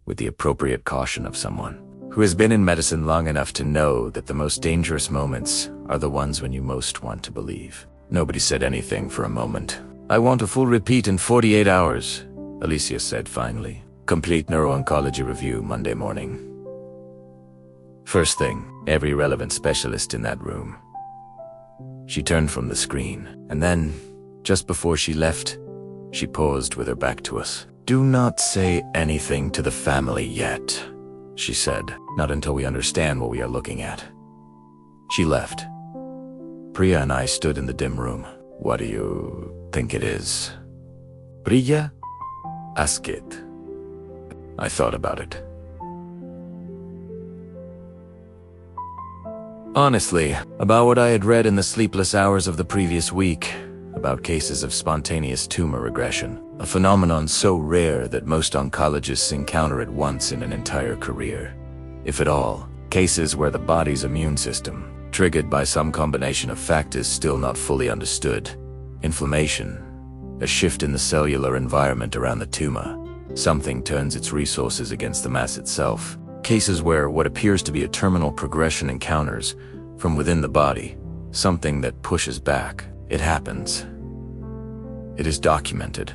with the appropriate caution of someone who has been in medicine long enough to know that the most dangerous moments are the ones when you most want to believe. Nobody said anything for a moment. "I want a full repeat in 48 hours, Alicia said finally. "Complete neuro-oncology review Monday morning." First thing, every relevant specialist in that room. She turned from the screen, and then, just before she left, she paused with her back to us. "Do not say anything to the family yet," she said. "Not until we understand what we are looking at." She left. Priya and I stood in the dim room. "What do you think it is?" "Priya? Ask it." I thought about it. Honestly, about what I had read in the sleepless hours of the previous week, about cases of spontaneous tumor regression, a phenomenon so rare that most oncologists encounter it once in an entire career. If at all, cases where the body's immune system, triggered by some combination of factors still not fully understood, inflammation, a shift in the cellular environment around the tumor, something turns its resources against the mass itself. Cases where what appears to be a terminal progression encounters, from within the body, something that pushes back. It happens. It is documented.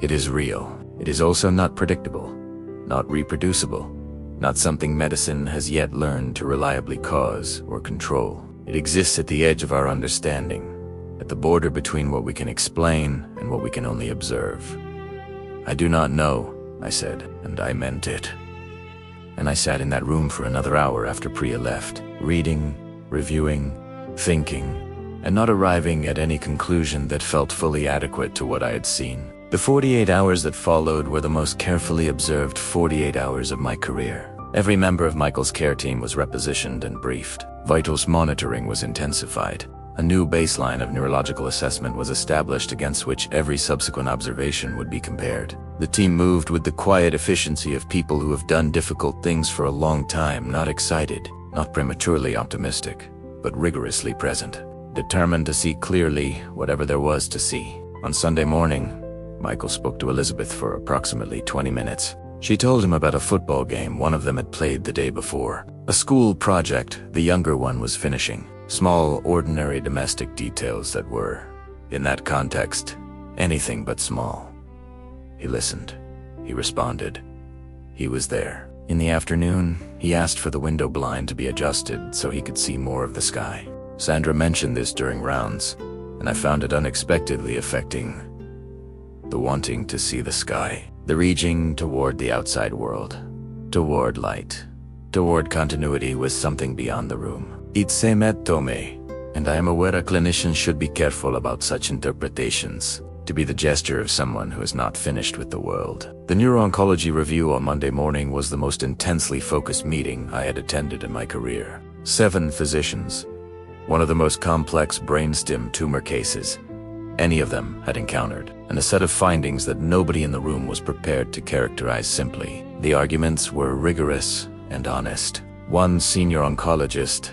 It is real. It is also not predictable, not reproducible, not something medicine has yet learned to reliably cause or control. It exists at the edge of our understanding, at the border between what we can explain and what we can only observe. "I do not know," I said, and I meant it. And I sat in that room for another hour after Priya left, reading, reviewing, thinking, and not arriving at any conclusion that felt fully adequate to what I had seen. The 48 hours that followed were the most carefully observed 48 hours of my career. Every member of Michael's care team was repositioned and briefed. Vitals monitoring was intensified. A new baseline of neurological assessment was established against which every subsequent observation would be compared. The team moved with the quiet efficiency of people who have done difficult things for a long time, not excited, not prematurely optimistic, but rigorously present, determined to see clearly whatever there was to see. On Sunday morning, Michael spoke to Elizabeth for approximately 20 minutes. She told him about a football game one of them had played the day before, a school project the younger one was finishing. Small, ordinary domestic details that were, in that context, anything but small. He listened. He responded. He was there. In the afternoon, he asked for the window blind to be adjusted so he could see more of the sky. Sandra mentioned this during rounds, and I found it unexpectedly affecting. The wanting to see the sky, the reaching toward the outside world, toward light, toward continuity with something beyond the room. It's a metome, and I am aware a clinician should be careful about such interpretations, to be the gesture of someone who is not finished with the world. The neuro-oncology review on Monday morning was the most intensely focused meeting I had attended in my career. 7 physicians, one of the most complex brainstem tumor cases any of them had encountered, and a set of findings that nobody in the room was prepared to characterize simply. The arguments were rigorous and honest. One senior oncologist,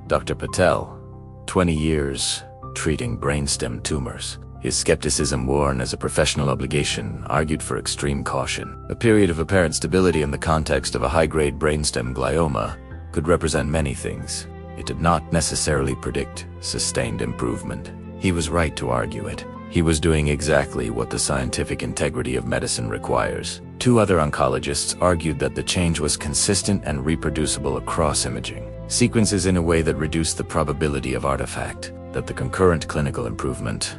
Dr. Patel, 20 years treating brainstem tumors. His skepticism worn as a professional obligation argued for extreme caution. A period of apparent stability in the context of a high-grade brainstem glioma could represent many things. It did not necessarily predict sustained improvement. He was right to argue it. He was doing exactly what the scientific integrity of medicine requires. 2 other oncologists argued that the change was consistent and reproducible across imaging sequences in a way that reduced the probability of artifact, that the concurrent clinical improvement,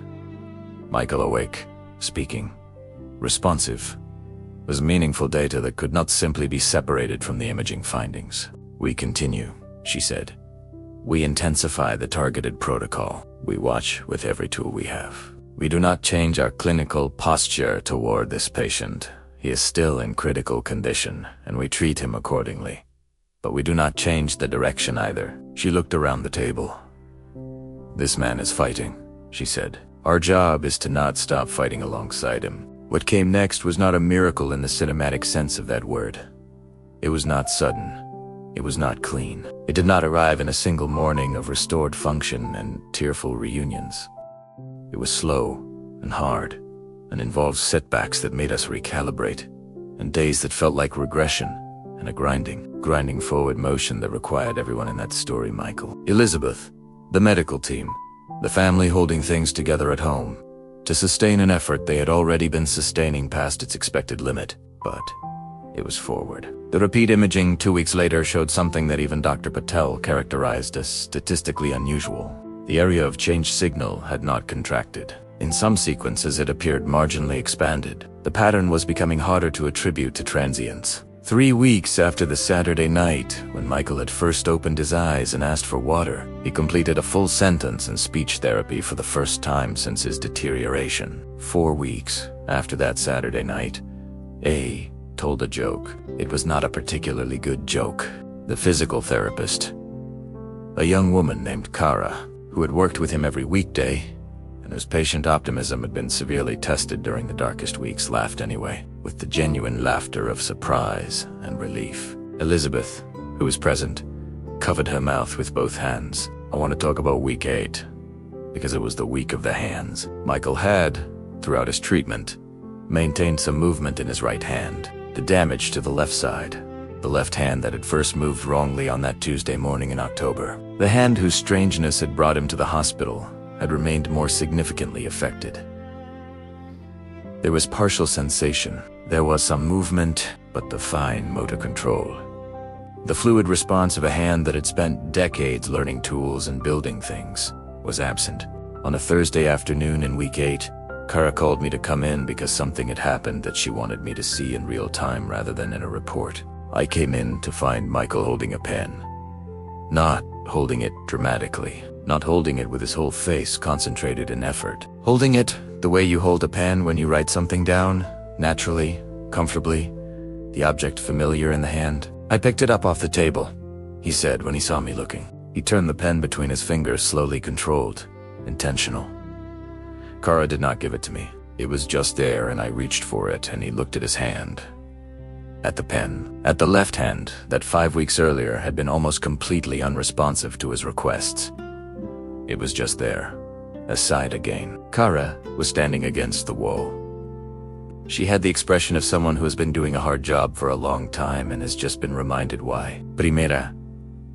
Michael awake, speaking, responsive, was meaningful data that could not simply be separated from the imaging findings. "We continue," she said. "We intensify the targeted protocol. We watch with every tool we have. We do not change our clinical posture toward this patient. He is still in critical condition, and we treat him accordingly. but we do not change the direction either. She looked around the table. This man is fighting, she said. Our job is to not stop fighting alongside him. What came next was not a miracle in the cinematic sense of that word. It was not sudden. It was not clean. It did not arrive in a single morning of restored function and tearful reunions. It was slow and hard, and involved setbacks that made us recalibrate, and days that felt like regression, and a grinding forward motion that required everyone in that story, Michael. Elizabeth, the medical team, the family holding things together at home, to sustain an effort they had already been sustaining past its expected limit, but it was forward. The repeat imaging 2 weeks later showed something that even Dr. Patel characterized as statistically unusual. The area of change signal had not contracted. In some sequences, it appeared marginally expanded. The pattern was becoming harder to attribute to transience. 3 weeks after the Saturday night, when Michael had first opened his eyes and asked for water, he completed a full sentence in speech therapy for the first time since his deterioration. 4 weeks after that Saturday night, A told a joke. It was not a particularly good joke. The physical therapist, a young woman named Kara, who had worked with him every weekday, and whose patient optimism had been severely tested during the darkest weeks, laughed anyway, with the genuine laughter of surprise and relief. Elizabeth, who was present, covered her mouth with both hands. I want to talk about week 8, because it was the week of the hands. Michael had, throughout his treatment, maintained some movement in his right hand. The damage to the left side, the left hand that had first moved wrongly on that Tuesday morning in October. The hand whose strangeness had brought him to the hospital had remained more significantly affected. There was partial sensation. There was some movement, but the fine motor control. The fluid response of a hand that had spent decades learning tools and building things was absent. On a Thursday afternoon in week 8, Kara called me to come in because something had happened that she wanted me to see in real time rather than in a report. I came in to find Michael holding a pen. Not holding it dramatically. Not holding it with his whole face concentrated in effort. Holding it the way you hold a pen when you write something down, naturally, comfortably, the object familiar in the hand. I picked it up off the table, he said when he saw me looking. He turned the pen between his fingers, slowly, controlled, intentional. Kara did not give it to me. It was just there, and I reached for it, and he looked at his hand. At the pen. At the left hand that 5 weeks earlier had been almost completely unresponsive to his requests. It was just there, aside again. Kara was standing against the wall. She had the expression of someone who has been doing a hard job for a long time and has just been reminded why. Primera.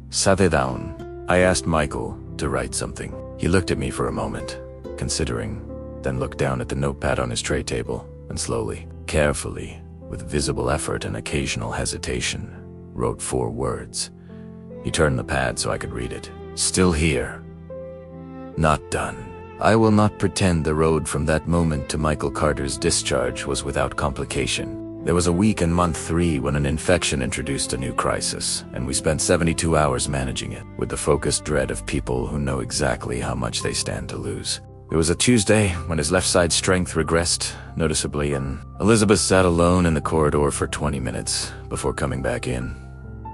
Sate down. I asked Michael to write something. He looked at me for a moment, considering, then looked down at the notepad on his tray table, and slowly, carefully, with visible effort and occasional hesitation, wrote 4 words. He turned the pad so I could read it. Still here. Not done. I will not pretend the road from that moment to Michael Carter's discharge was without complication. There was a week in month 3 when an infection introduced a new crisis, and we spent 72 hours managing it, with the focused dread of people who know exactly how much they stand to lose. It was a Tuesday when his left side strength regressed noticeably, and Elizabeth sat alone in the corridor for 20 minutes before coming back in.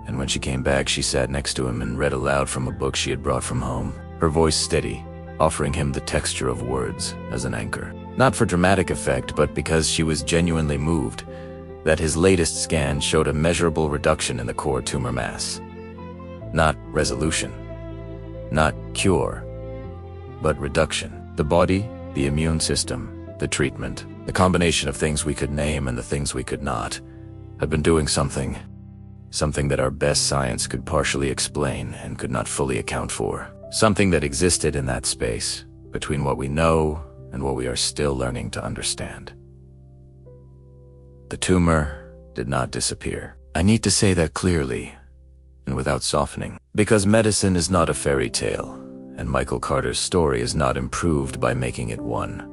And when she came back, she sat next to him and read aloud from a book she had brought from home, her voice steady, offering him the texture of words as an anchor. Not for dramatic effect, but because she was genuinely moved that his latest scan showed a measurable reduction in the core tumor mass. Not resolution, not cure, but reduction. The body, the immune system, the treatment, the combination of things we could name and the things we could not, had been doing something that our best science could partially explain and could not fully account for. Something that existed in that space, between what we know and what we are still learning to understand. The tumor did not disappear. I need to say that clearly, and without softening, because medicine is not a fairy tale, and Michael Carter's story is not improved by making it one.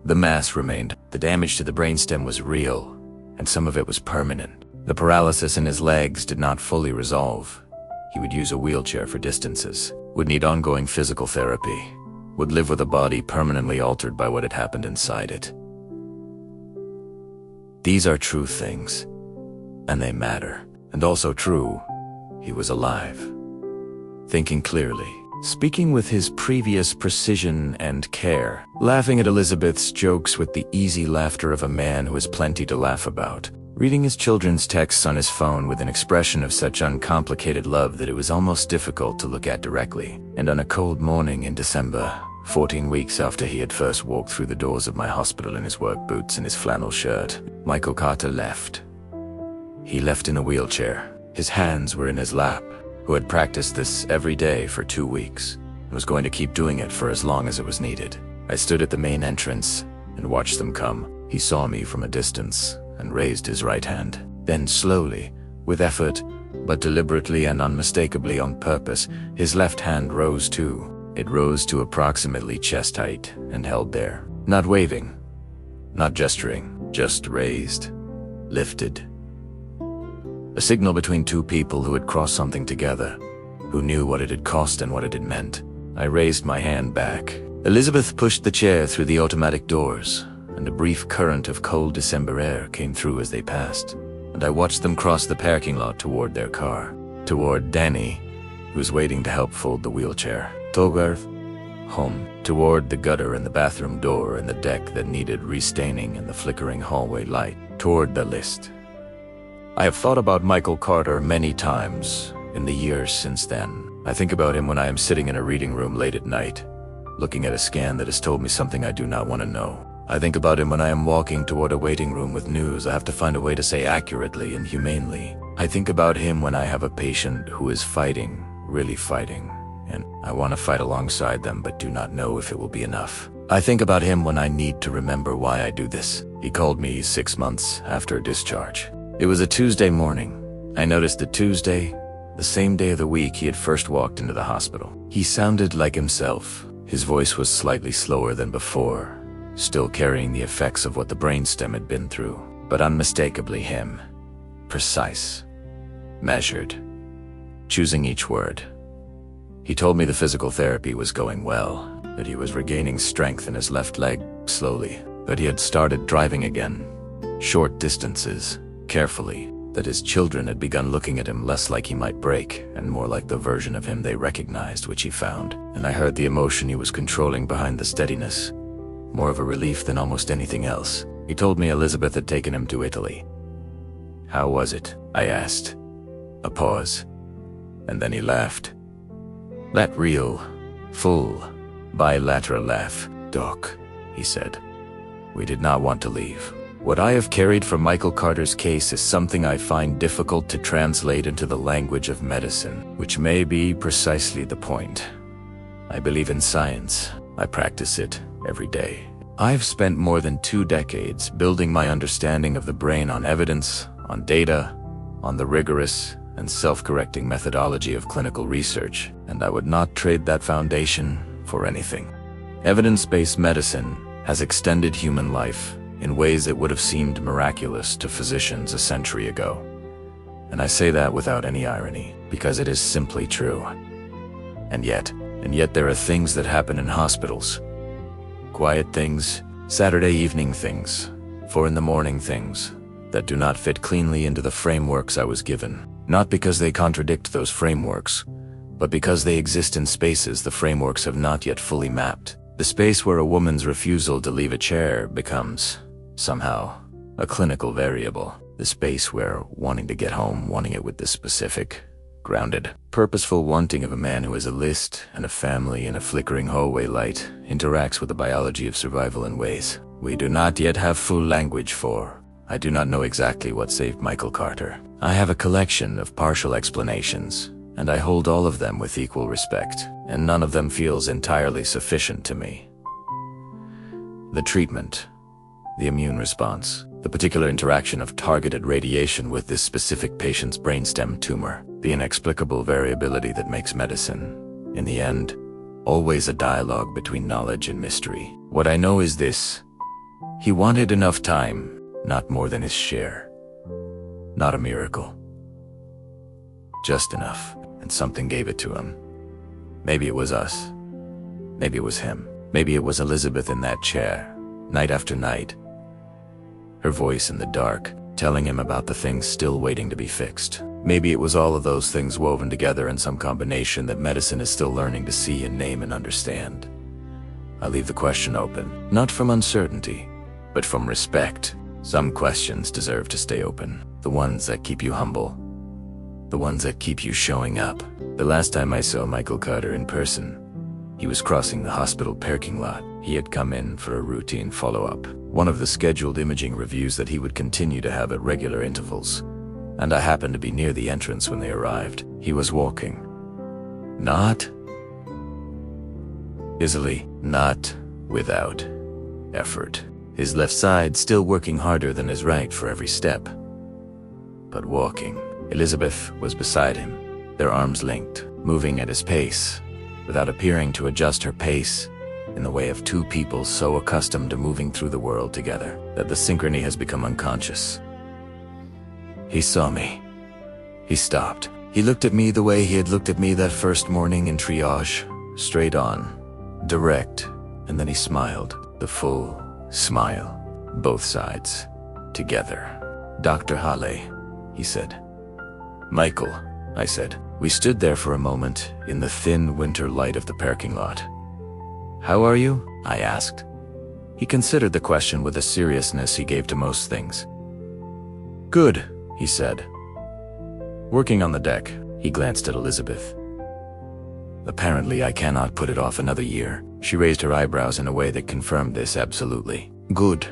The mass remained. The damage to the brainstem was real, and some of it was permanent. The paralysis in his legs did not fully resolve. He would use a wheelchair for distances, would need ongoing physical therapy, would live with a body permanently altered by what had happened inside it. These are true things, and they matter. And also true, He was alive, thinking clearly, speaking with his previous precision and care, laughing at Elizabeth's jokes with the easy laughter of a man who has plenty to laugh about, reading his children's texts on his phone with an expression of such uncomplicated love that it was almost difficult to look at directly. And on a cold morning in December, 14 weeks after he had first walked through the doors of my hospital in his work boots and his flannel shirt, Michael Carter left. He left in a wheelchair. His hands were in his lap, who had practiced this every day for 2 weeks, and was going to keep doing it for as long as it was needed. I stood at the main entrance and watched them come. He saw me from a distance and raised his right hand. Then slowly, with effort, but deliberately and unmistakably on purpose, his left hand rose too. It rose to approximately chest height and held there. Not waving, not gesturing, just raised, lifted. A signal between two people who had crossed something together, who knew what it had cost and what it had meant. I raised my hand back. Elizabeth pushed the chair through the automatic doors, and a brief current of cold December air came through as they passed, and I watched them cross the parking lot toward their car, toward Danny, who was waiting to help fold the wheelchair, toward home, toward the gutter and the bathroom door and the deck that needed restaining and the flickering hallway light, toward the list. I have thought about Michael Carter many times in the years since then. I think about him when I am sitting in a reading room late at night, looking at a scan that has told me something I do not want to know. I think about him when I am walking toward a waiting room with news I have to find a way to say accurately and humanely. I think about him when I have a patient who is fighting, really fighting, and I want to fight alongside them but do not know if it will be enough. I think about him when I need to remember why I do this. He called me 6 months after discharge. It was a Tuesday morning. I noticed that Tuesday, the same day of the week he had first walked into the hospital. He sounded like himself. His voice was slightly slower than before, still carrying the effects of what the brainstem had been through, but unmistakably him. Precise, measured, choosing each word. He told me the physical therapy was going well, that he was regaining strength in his left leg slowly, that he had started driving again, short distances, carefully, that his children had begun looking at him less like he might break and more like the version of him they recognized, which he found. And I heard the emotion he was controlling behind the steadiness, more of a relief than almost anything else. He told me Elizabeth had taken him to Italy. How was it? I asked. A pause. And then he laughed. That real, full, bilateral laugh. Doc, he said. We did not want to leave. What I have carried from Michael Carter's case is something I find difficult to translate into the language of medicine, which may be precisely the point. I believe in science. I practice it every day. I've spent more than 2 decades building my understanding of the brain on evidence, on data, on the rigorous and self-correcting methodology of clinical research, and I would not trade that foundation for anything. Evidence-based medicine has extended human life in ways that would have seemed miraculous to physicians a century ago. And I say that without any irony, because it is simply true. And yet there are things that happen in hospitals. Quiet things, Saturday evening things, 4 in the morning things, that do not fit cleanly into the frameworks I was given. Not because they contradict those frameworks, but because they exist in spaces the frameworks have not yet fully mapped. The space where a woman's refusal to leave a chair becomes, somehow, a clinical variable. The space where wanting to get home, wanting it with the specific, grounded, purposeful wanting of a man who has a list and a family and a flickering hallway light interacts with the biology of survival in ways we do not yet have full language for. I do not know exactly what saved Michael Carter. I have a collection of partial explanations, and I hold all of them with equal respect, and none of them feels entirely sufficient to me. The treatment, the immune response, the particular interaction of targeted radiation with this specific patient's brainstem tumor, the inexplicable variability that makes medicine, in the end, always a dialogue between knowledge and mystery. What I know is this: he wanted enough time, not more than his share. Not a miracle. Just enough, and something gave it to him. Maybe it was us. Maybe it was him. Maybe it was Elizabeth in that chair, night after night. Her voice in the dark, telling him about the things still waiting to be fixed. Maybe it was all of those things woven together in some combination that medicine is still learning to see and name and understand. I leave the question open, not from uncertainty, but from respect. Some questions deserve to stay open, the ones that keep you humble, the ones that keep you showing up. The last time I saw Michael Carter in person, he was crossing the hospital parking lot. He had come in for a routine follow-up, one of the scheduled imaging reviews that he would continue to have at regular intervals, and I happened to be near the entrance when they arrived. He was walking. Not easily, not without effort. His left side still working harder than his right for every step, but walking. Elizabeth was beside him, their arms linked, moving at his pace, without appearing to adjust her pace in the way of two people so accustomed to moving through the world together that the synchrony has become unconscious. He saw me. He stopped. He looked at me the way he had looked at me that first morning in triage, straight on, direct, and then he smiled, the full smile, both sides, together. "Dr. Hale," he said. "Michael," I said. We stood there for a moment in the thin winter light of the parking lot. "How are you?" I asked. He considered the question with a seriousness he gave to most things. "Good," he said. "Working on the deck." He glanced at Elizabeth. "Apparently I cannot put it off another year." She raised her eyebrows in a way that confirmed this absolutely. "Good.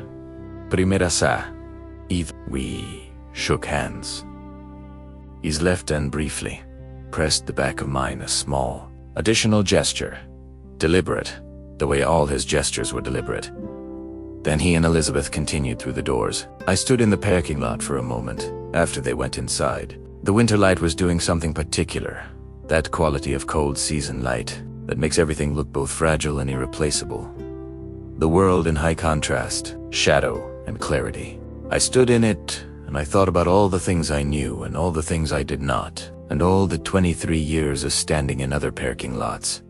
Primera sa. Eve." We shook hands. His left hand briefly pressed the back of mine, a small, additional gesture. Deliberate, the way all his gestures were deliberate. Then he and Elizabeth continued through the doors. I stood in the parking lot for a moment after they went inside. The winter light was doing something particular, that quality of cold season light that makes everything look both fragile and irreplaceable. The world in high contrast, shadow and clarity. I stood in it and I thought about all the things I knew and all the things I did not, and all the 23 years of standing in other parking lots,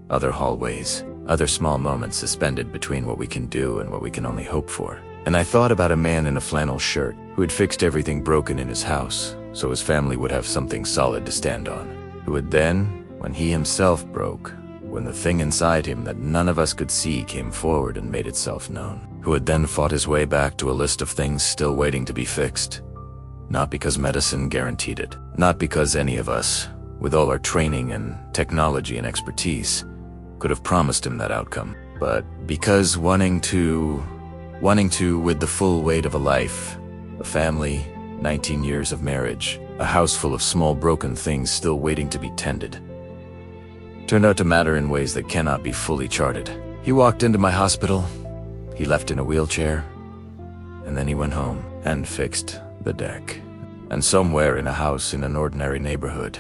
other hallways, other small moments suspended between what we can do and what we can only hope for. And I thought about a man in a flannel shirt who had fixed everything broken in his house so his family would have something solid to stand on, who would then, when he himself broke, when the thing inside him that none of us could see came forward and made itself known, who had then fought his way back to a list of things still waiting to be fixed. Not because medicine guaranteed it, not because any of us, with all our training and technology and expertise, could have promised him that outcome, but because wanting to, with the full weight of a life, a family, 19 years of marriage, a house full of small broken things still waiting to be tended, turned out to matter in ways that cannot be fully charted. He walked into my hospital, he left in a wheelchair, and then he went home and fixed the deck. And somewhere in a house in an ordinary neighborhood,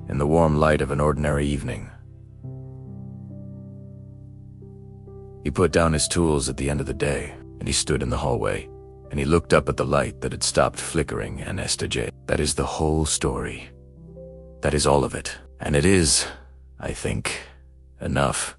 in the warm light of an ordinary evening, he put down his tools at the end of the day, and he stood in the hallway, and he looked up at the light that had stopped flickering and J. That is the whole story. That is all of it. And it is, I think, enough